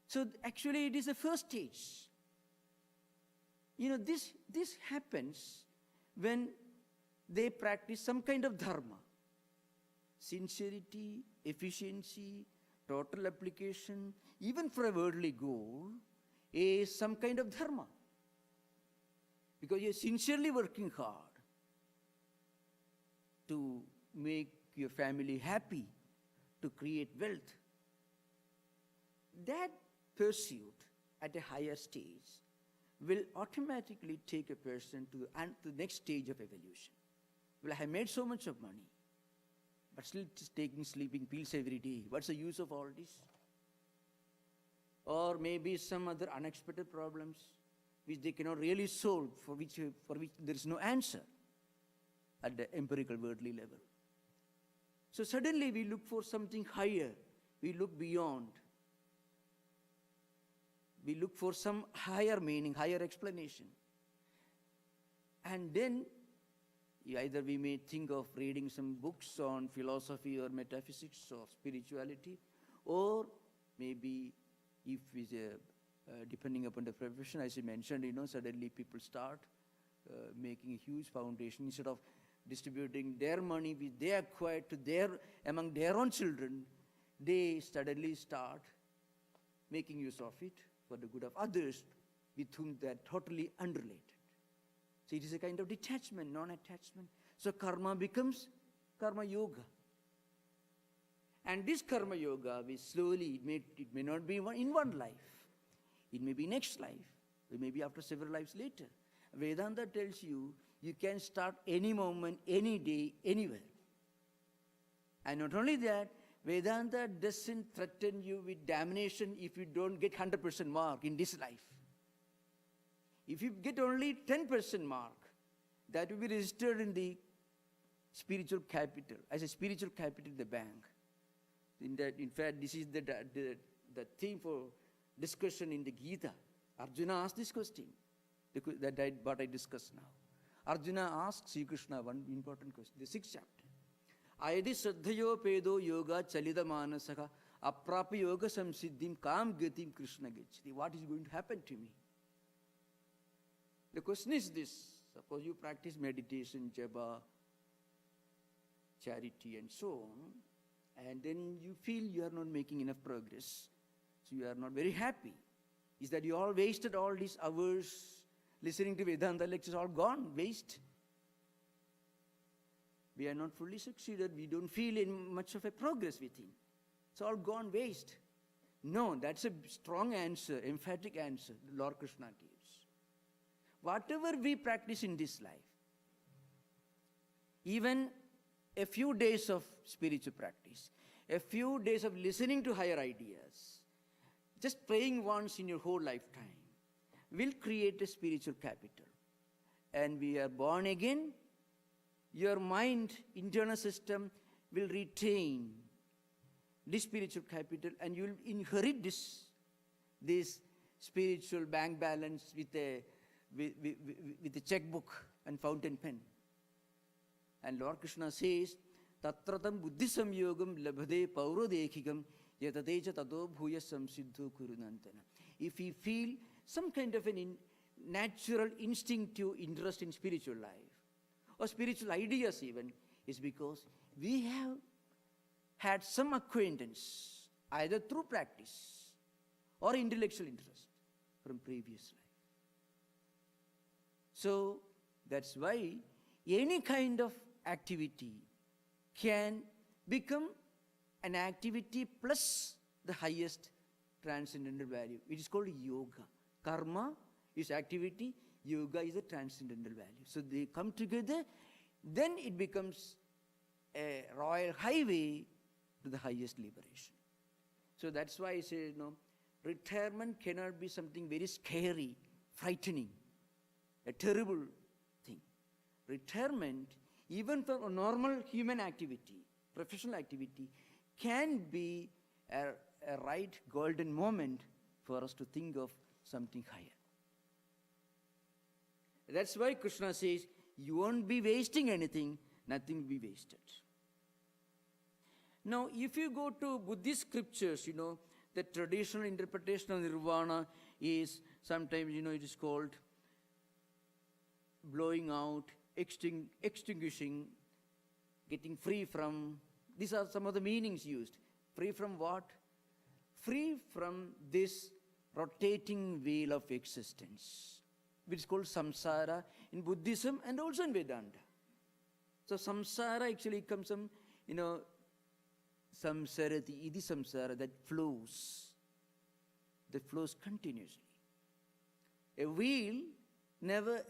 So actually it is the first stage. This happens when they practice some kind of dharma. Sincerity, efficiency, total application, even for a worldly goal, is some kind of dharma. Because you're sincerely working hard to make your family happy, to create wealth. That pursuit at a higher stage will automatically take a person to the next stage of evolution. Well, I have made so much of money, but still taking sleeping pills every day. What's the use of all this? Or maybe some other unexpected problems which they cannot really solve, for which there is no answer at the empirical worldly level. So suddenly we look for something higher. We look beyond. We look for some higher meaning, higher explanation. And then either we may think of reading some books on philosophy or metaphysics or spirituality, or maybe if it's depending upon the profession, as you mentioned, suddenly people start making a huge foundation. Instead of distributing their money which they acquired among their own children, they suddenly start making use of it for the good of others with whom they are totally unrelated. So it is a kind of detachment, non-attachment. So karma becomes karma yoga. And this karma yoga, it may not be in one life. It may be next life. It may be after several lives later. Vedanta tells you can start any moment, any day, anywhere. And not only that, Vedanta doesn't threaten you with damnation if you don't get 100% mark in this life. If you get only 10% mark, that will be registered in the spiritual capital, as a spiritual capital in the bank. In fact, this is the theme for discussion in the Gita. Arjuna asked this question, what I discuss now. Arjuna asks Sri Krishna one important question, the 6th chapter. Ayadi Shraddhayo Pedo Yoga Chalida Manasaka Aprapi Yoga Samsiddhim Kam Gatim Krishna Gachati. What is going to happen to me? The question is this. Suppose you practice meditation, japa, charity and so on, and then you feel you are not making enough progress, so you are not very happy. Is that you all wasted all these hours listening to Vedanta lectures, all gone, waste? We are not fully succeeded, we don't feel much of a progress within. It's all gone, waste. No, that's a strong answer, emphatic answer Lord Krishna gives. Whatever we practice in this life, even a few days of spiritual practice, a few days of listening to higher ideas, just praying once in your whole lifetime, will create a spiritual capital. And we are born again, your mind, internal system will retain this spiritual capital, and you will inherit this spiritual bank balance with a checkbook and fountain pen. And Lord Krishna says, Tatratam Buddhisam Yogam Labhade Paurodekikam Yatateja Tato Bhuya Samsiddho Kurunantana. If we feel some kind of an natural instinctive interest in spiritual life, or spiritual ideas even, is because we have had some acquaintance, either through practice or intellectual interest from previous life. So that's why any kind of activity can become an activity plus the highest transcendental value, which is called yoga. Karma is activity, yoga is a transcendental value. So they come together, then it becomes a royal highway to the highest liberation. So that's why I say, retirement cannot be something very scary, frightening, a terrible thing. Retirement, even for a normal human activity, professional activity, can be a right golden moment for us to think of something higher. That's why Krishna says, you won't be wasting anything, nothing will be wasted. Now, if you go to Buddhist scriptures, the traditional interpretation of nirvana is sometimes, it is called blowing out, extinguishing, getting free from. These are some of the meanings used. Free from what? Free from this rotating wheel of existence, which is called samsara in Buddhism and also in Vedanta. So samsara actually comes from, samsarati, iti samsara, that flows continuously. A wheel never,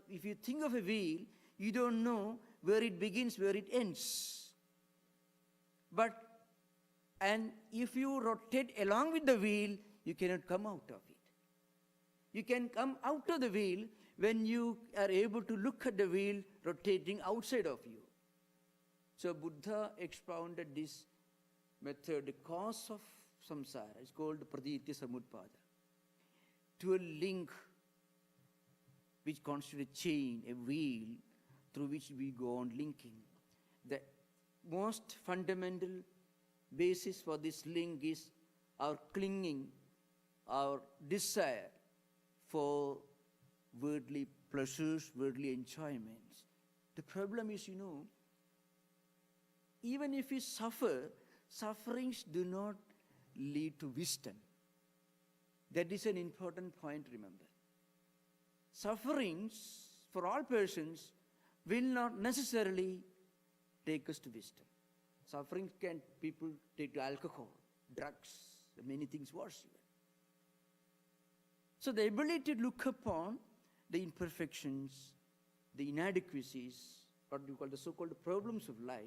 if you think of a wheel, you don't know where it begins, where it ends. And if you rotate along with the wheel, you cannot come out of it. You can come out of the wheel when you are able to look at the wheel rotating outside of you. So Buddha expounded this method, the cause of samsara. It's called praditya samutpada. To a link which constitutes a chain, a wheel, through which we go on linking. The most fundamental basis for this link is our clinging, our desire for worldly pleasures, worldly enjoyments. The problem is, even if we suffer, sufferings do not lead to wisdom. That is an important point, remember. Sufferings for all persons will not necessarily take us to wisdom. Suffering can people take to alcohol, drugs, many things worse even. So the ability to look upon the imperfections, the inadequacies, what we call the so-called problems of life,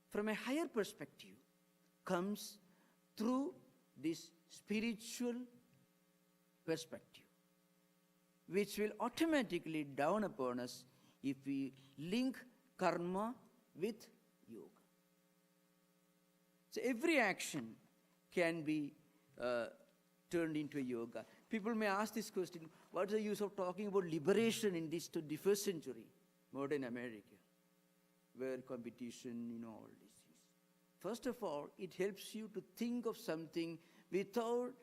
from a higher perspective comes through this spiritual perspective, which will automatically dawn upon us if we link karma with yoga. So every action can be turned into a yoga. People may ask this question, what is the use of talking about liberation in this 21st century, modern America, where competition, all these things. First of all, it helps you to think of something without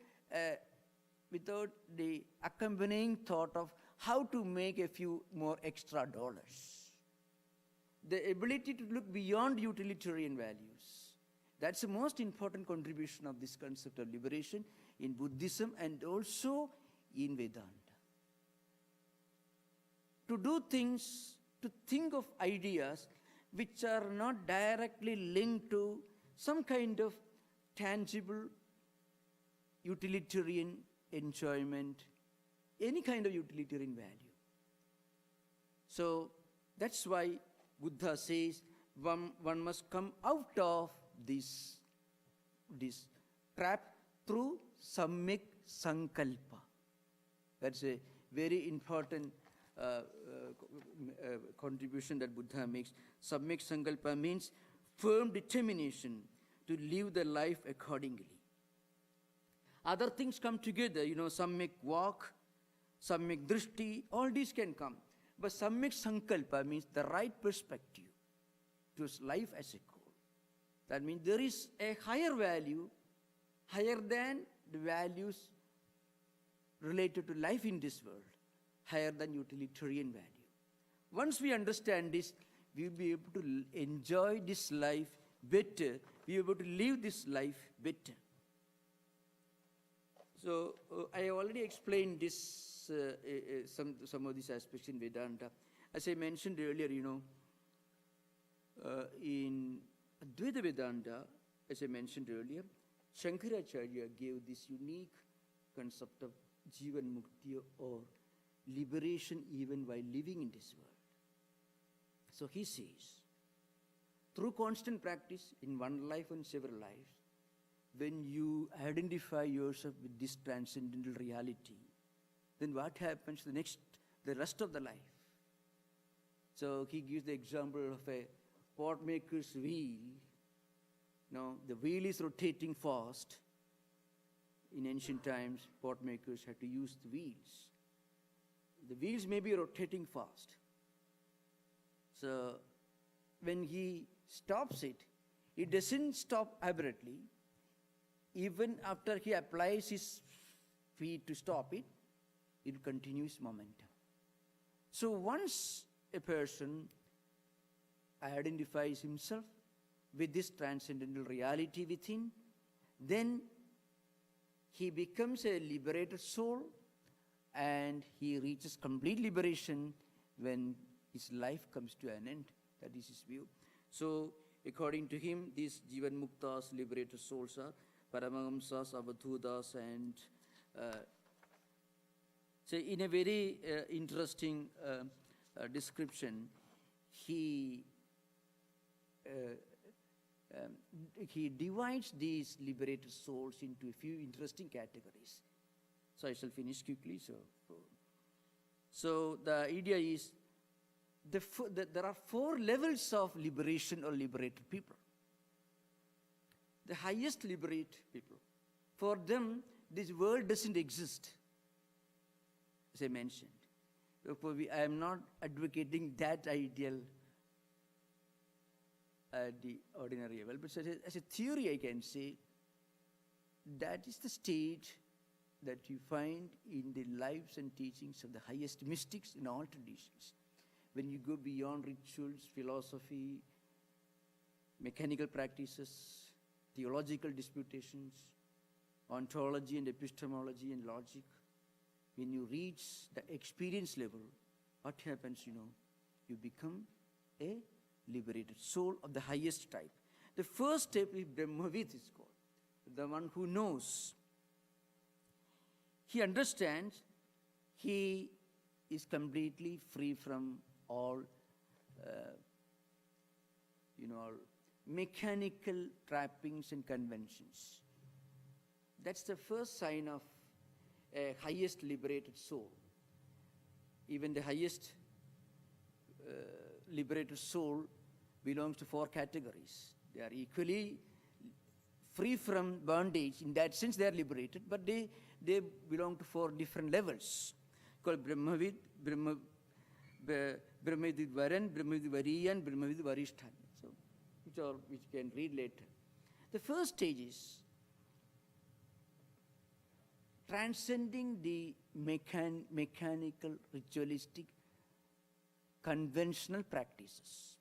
the accompanying thought of how to make a few more extra dollars. The ability to look beyond utilitarian values. That's the most important contribution of this concept of liberation in Buddhism and also in Vedanta. To do things, to think of ideas which are not directly linked to some kind of tangible utilitarian enjoyment, any kind of utilitarian value. So that's why Buddha says one must come out of this trap through Samyak Sankalpa. That's a very important contribution that Buddha makes. Samyak Sankalpa means firm determination to live the life accordingly. Other things come together, Samyak Walk, Samyak Drishti, all these can come. But Samyak Sankalpa means the right perspective to life as a whole. That means there is a higher value, higher than the values related to life in this world, higher than utilitarian value. Once we understand this, we will be able to enjoy this life better, we will be able to live this life better. So I already explained this, some of these aspects in Vedanta. As I mentioned earlier, in Advaita Vedanta, as I mentioned earlier, Shankaracharya gave this unique concept of Jivan Mukti or liberation even while living in this world. So he says, through constant practice in one life and several lives, when you identify yourself with this transcendental reality, then what happens the rest of the life? So he gives the example of a pot maker's wheel. Now, the wheel is rotating fast. In ancient times, pot makers had to use the wheels. The wheels may be rotating fast. So, when he stops it, it doesn't stop abruptly. Even after he applies his feet to stop it, it continues momentum. So once a person identifies himself with this transcendental reality within, then he becomes a liberated soul and he reaches complete liberation when his life comes to an end. That is his view. So according to him, these Jivan Muktas, liberated souls, are Paramahamsas, Avadhutas, and so in a very interesting description, he divides these liberated souls into a few interesting categories. So I shall finish quickly. So the idea is there are 4 levels of liberation or liberated people. The highest liberated people, for them, this world doesn't exist, as I mentioned. Therefore, I am not advocating that ideal at the ordinary level, but as a theory, I can say that is the state that you find in the lives and teachings of the highest mystics in all traditions. When you go beyond rituals, philosophy, mechanical practices, theological disputations, ontology and epistemology and logic, when you reach the experience level, what happens, you become a liberated soul of the highest type. The first step is Brahmavid is called, the one who knows. He understands, he is completely free from all, all mechanical trappings and conventions. That's the first sign of a highest liberated soul. Even the highest liberated soul belongs to 4 categories. They are equally free from bondage. In that sense, they are liberated, but they they belong to 4 different levels, called Brahmavid, Brahmavid Varan, Brahmavid Variyan, Brahmavid Varishtan. So, which you can read later. The first stage is transcending the mechanical, ritualistic, conventional practices.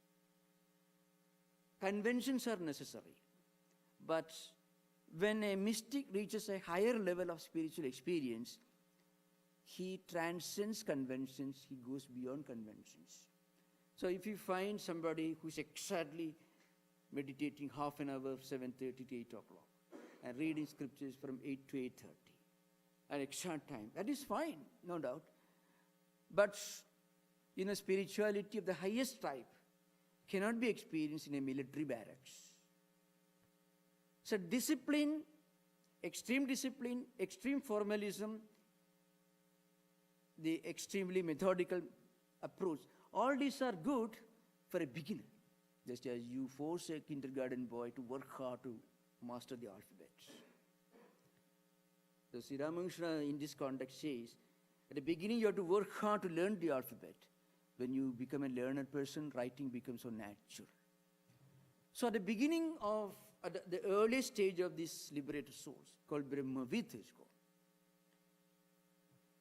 Conventions are necessary, but when a mystic reaches a higher level of spiritual experience, he transcends conventions, he goes beyond conventions. So if you find somebody who's exactly meditating half an hour, 7:30 to 8 o'clock, and reading scriptures from 8 to 8:30, an exact time, that is fine, no doubt. But spirituality of the highest type cannot be experienced in a military barracks. So discipline, extreme formalism, the extremely methodical approach, all these are good for a beginner. Just as you force a kindergarten boy to work hard to master the alphabet. So Sri Ramakrishna in this context says, at the beginning you have to work hard to learn the alphabet. When you become a learned person, writing becomes so natural. So at the beginning of the early stage of this liberated souls, called Brahmavid, is called.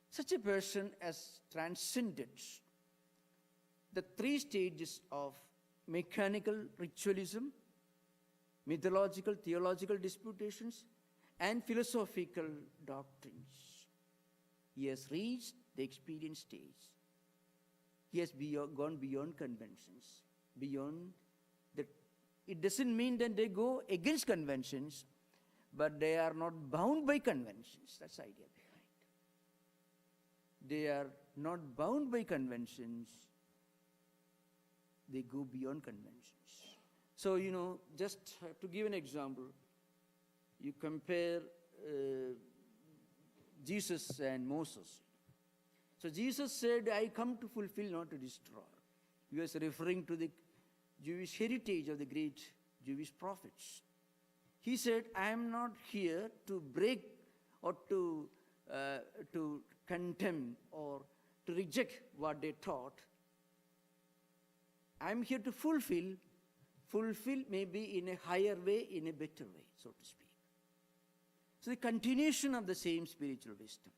Such a person has transcended the 3 stages of mechanical ritualism, mythological, theological disputations, and philosophical doctrines. He has reached the experience stage. He has gone beyond conventions, beyond the. It doesn't mean that they go against conventions, but they are not bound by conventions. That's the idea behind. They are not bound by conventions. They go beyond conventions. So, just to give an example, you compare Jesus and Moses. So Jesus said, I come to fulfill, not to destroy. He was referring to the Jewish heritage of the great Jewish prophets. He said, I am not here to break or to condemn or to reject what they taught. I am here to fulfill maybe in a higher way, in a better way, so to speak. So the continuation of the same spiritual wisdom.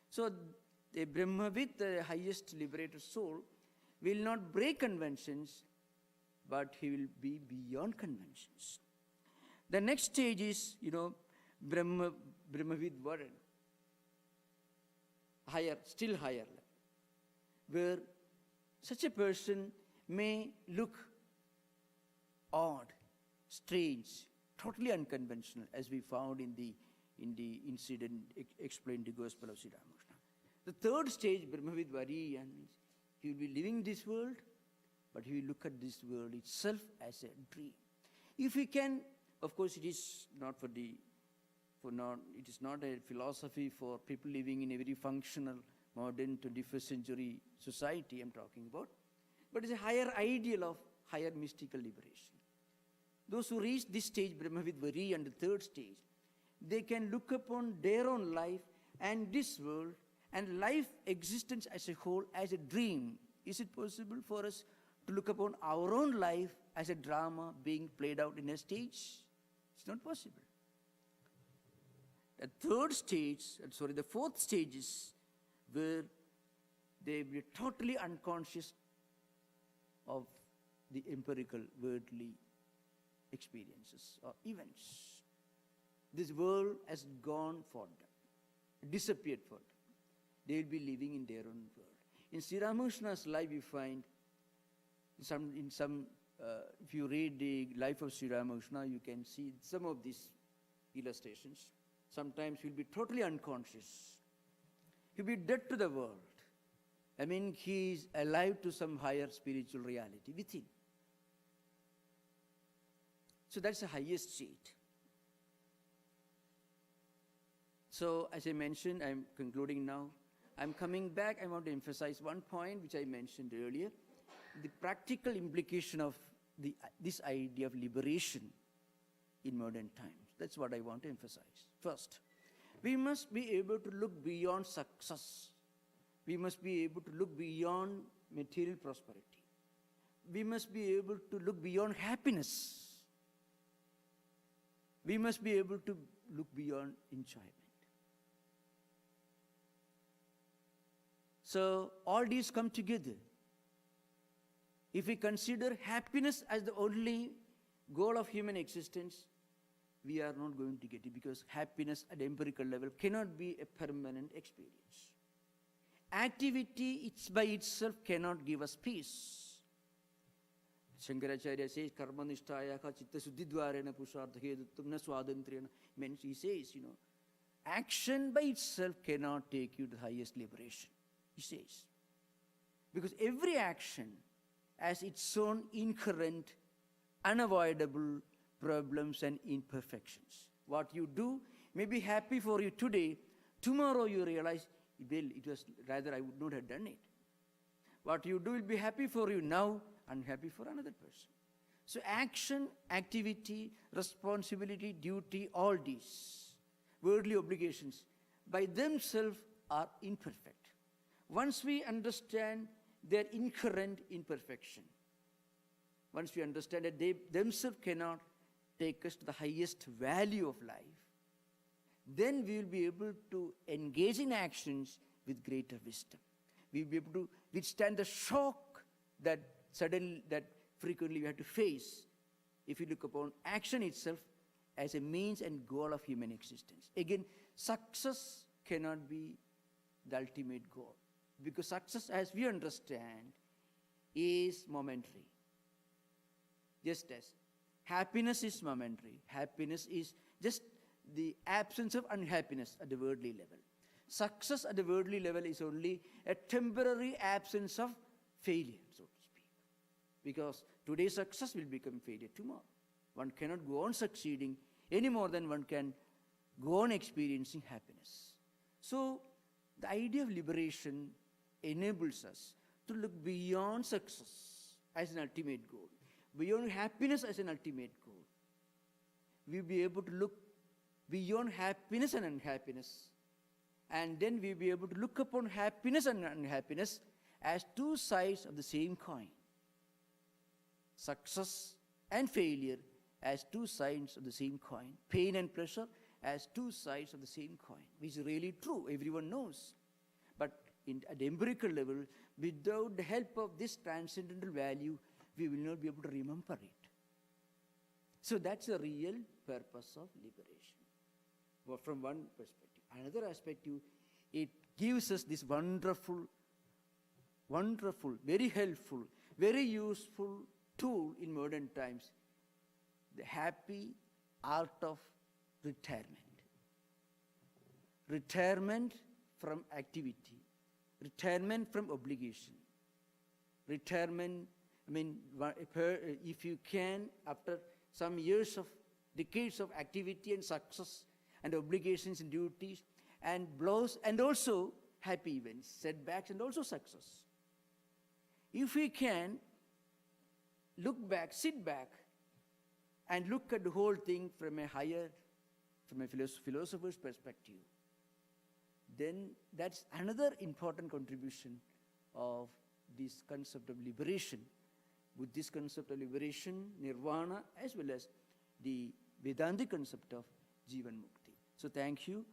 So the Brahmavid, the highest liberated soul, will not break conventions, but he will be beyond conventions. The next stage is, Brahmavid Varan, still higher level, where such a person may look odd, strange, totally unconventional, as we found in the incident explained in the Gospel of Sri Ramakrishna. The third stage, Brahmavid Variyan, means he will be living this world, but he will look at this world itself as a dream. If we can, of course, it is not it is not a philosophy for people living in a very functional, modern 21st century society I'm talking about, but it's a higher ideal of higher mystical liberation. Those who reach this stage, Brahmavid Variyan, the third stage, they can look upon their own life and this world and life existence as a whole as a dream. Is it possible for us to look upon our own life as a drama being played out in a stage? It's not possible. The fourth stage is where they will be totally unconscious of the empirical worldly experiences or events. This world has gone for them, disappeared for them. They will be living in their own world. In Sri Ramakrishna's life, you find if you read the life of Sri Ramakrishna, you can see some of these illustrations. Sometimes he'll be totally unconscious. He'll be dead to the world. I mean, he is alive to some higher spiritual reality within. So that's the highest state. So as I mentioned, I'm concluding now. I'm coming back. I want to emphasize one point which I mentioned earlier. The practical implication of this idea of liberation in modern times. That's what I want to emphasize. First, We must be able to look beyond success. We must be able to look beyond material prosperity. We must be able to look beyond happiness. We must be able to look beyond enjoyment. So all these come together. If we consider happiness as the only goal of human existence, we are not going to get it, because happiness at empirical level cannot be a permanent experience. Activity by itself cannot give us peace. Shankaracharya says, karma nishtaya chitta suddhidvarena pushartha hedutvam na swatantriyana. Means he says, action by itself cannot take you to the highest liberation, he says. Because every action has its own inherent, unavoidable problems and imperfections. What you do may be happy for you today. Tomorrow you realize, well, it was rather I would not have done it. What you do will be happy for you now, unhappy for another person. So action, activity, responsibility, duty, all these worldly obligations by themselves are imperfect. Once we understand their inherent imperfection, once we understand that they themselves cannot take us to the highest value of life, then we will be able to engage in actions with greater wisdom. We will be able to withstand the shock that frequently we have to face if you look upon action itself as a means and goal of human existence. Again, success cannot be the ultimate goal, because success, as we understand, is momentary. Just as happiness is momentary, happiness is just the absence of unhappiness at the worldly level. Success at the worldly level is only a temporary absence of failure, so to speak. Because today's success will become failure tomorrow. One cannot go on succeeding any more than one can go on experiencing happiness. So the idea of liberation enables us to look beyond success as an ultimate goal, beyond happiness as an ultimate goal. We'll be able to look beyond happiness and unhappiness, and then we'll be able to look upon happiness and unhappiness as two sides of the same coin. Success and failure as two sides of the same coin. Pain and pleasure as two sides of the same coin, which is really true, everyone knows. But at the empirical level, without the help of this transcendental value, we will not be able to remember it. So that's the real purpose of liberation. Well, from one perspective. Another aspect, it gives us this wonderful, very helpful, very useful tool in modern times, the happy art of retirement. Retirement from activity, retirement from obligation. Retirement, if you can, after some years of decades of activity and success and obligations and duties and blows and also happy events, setbacks and also success. If we can look back, sit back and look at the whole thing from a philosopher's perspective, then that's another important contribution of this concept of liberation. With this concept of liberation, nirvana, as well as the Vedantic concept of Jivan Mukti. So thank you.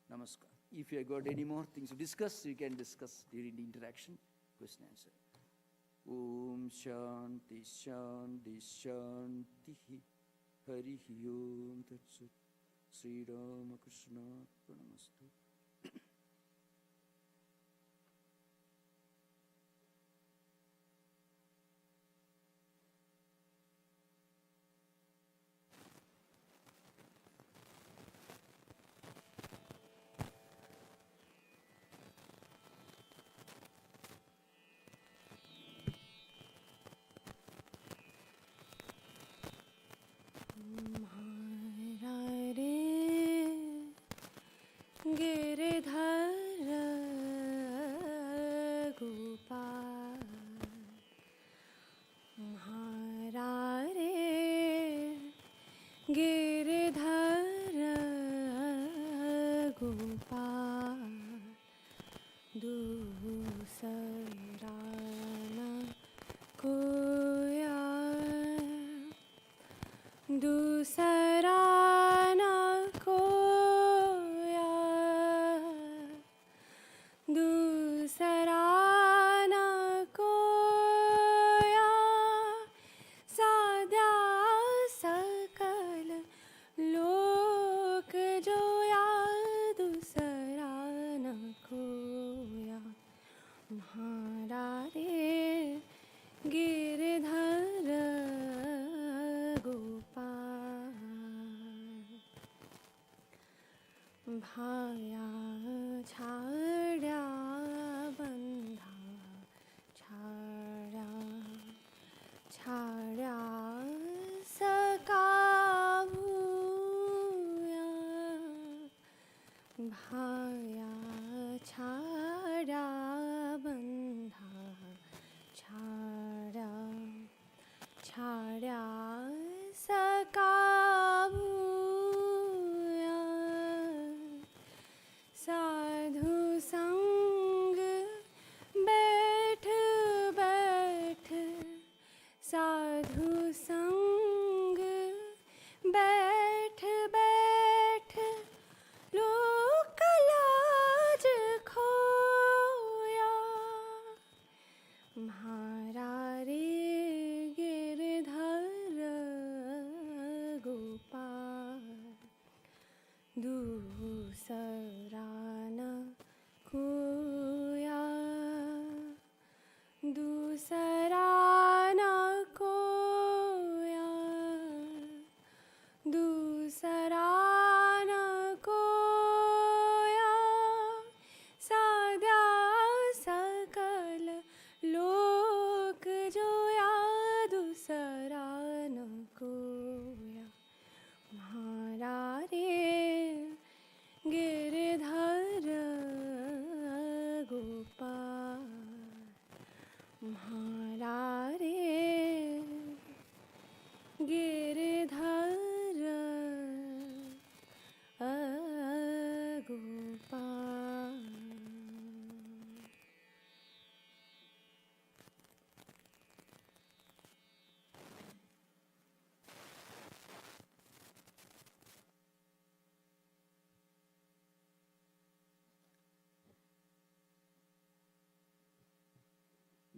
Namaskar. If you have got any more things to discuss, you can discuss during the interaction. Question answer. Om Shanti Shanti Shanti Hari Om Tat Sat Sri Ramakrishna Pranamastu. Ge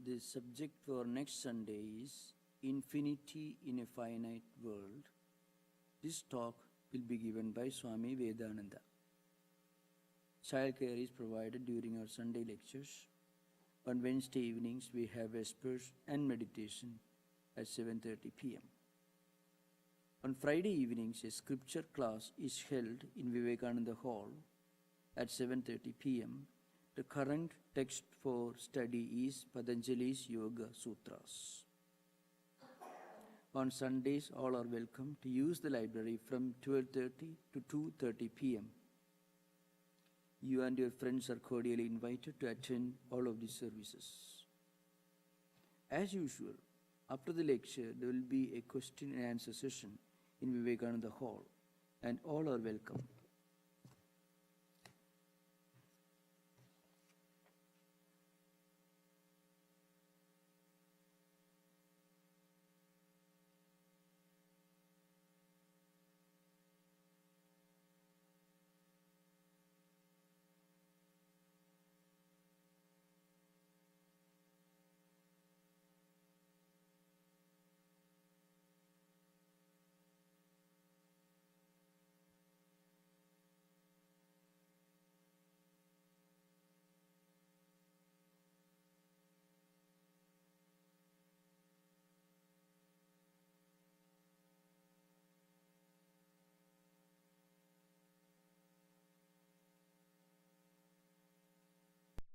The subject for next Sunday is Infinity in a Finite World. This talk will be given by Swami Vedanta. Childcare is provided during our Sunday lectures. On Wednesday evenings, we have Vespers and meditation at 7:30 p.m. On Friday evenings, a scripture class is held in Vivekananda Hall at 7:30 p.m. The current text for study is Patanjali's Yoga Sutras. On Sundays, all are welcome to use the library from 12:30 to 2:30 p.m. You and your friends are cordially invited to attend all of these services. As usual, after the lecture, there will be a question and answer session in Vivekananda Hall, and all are welcome.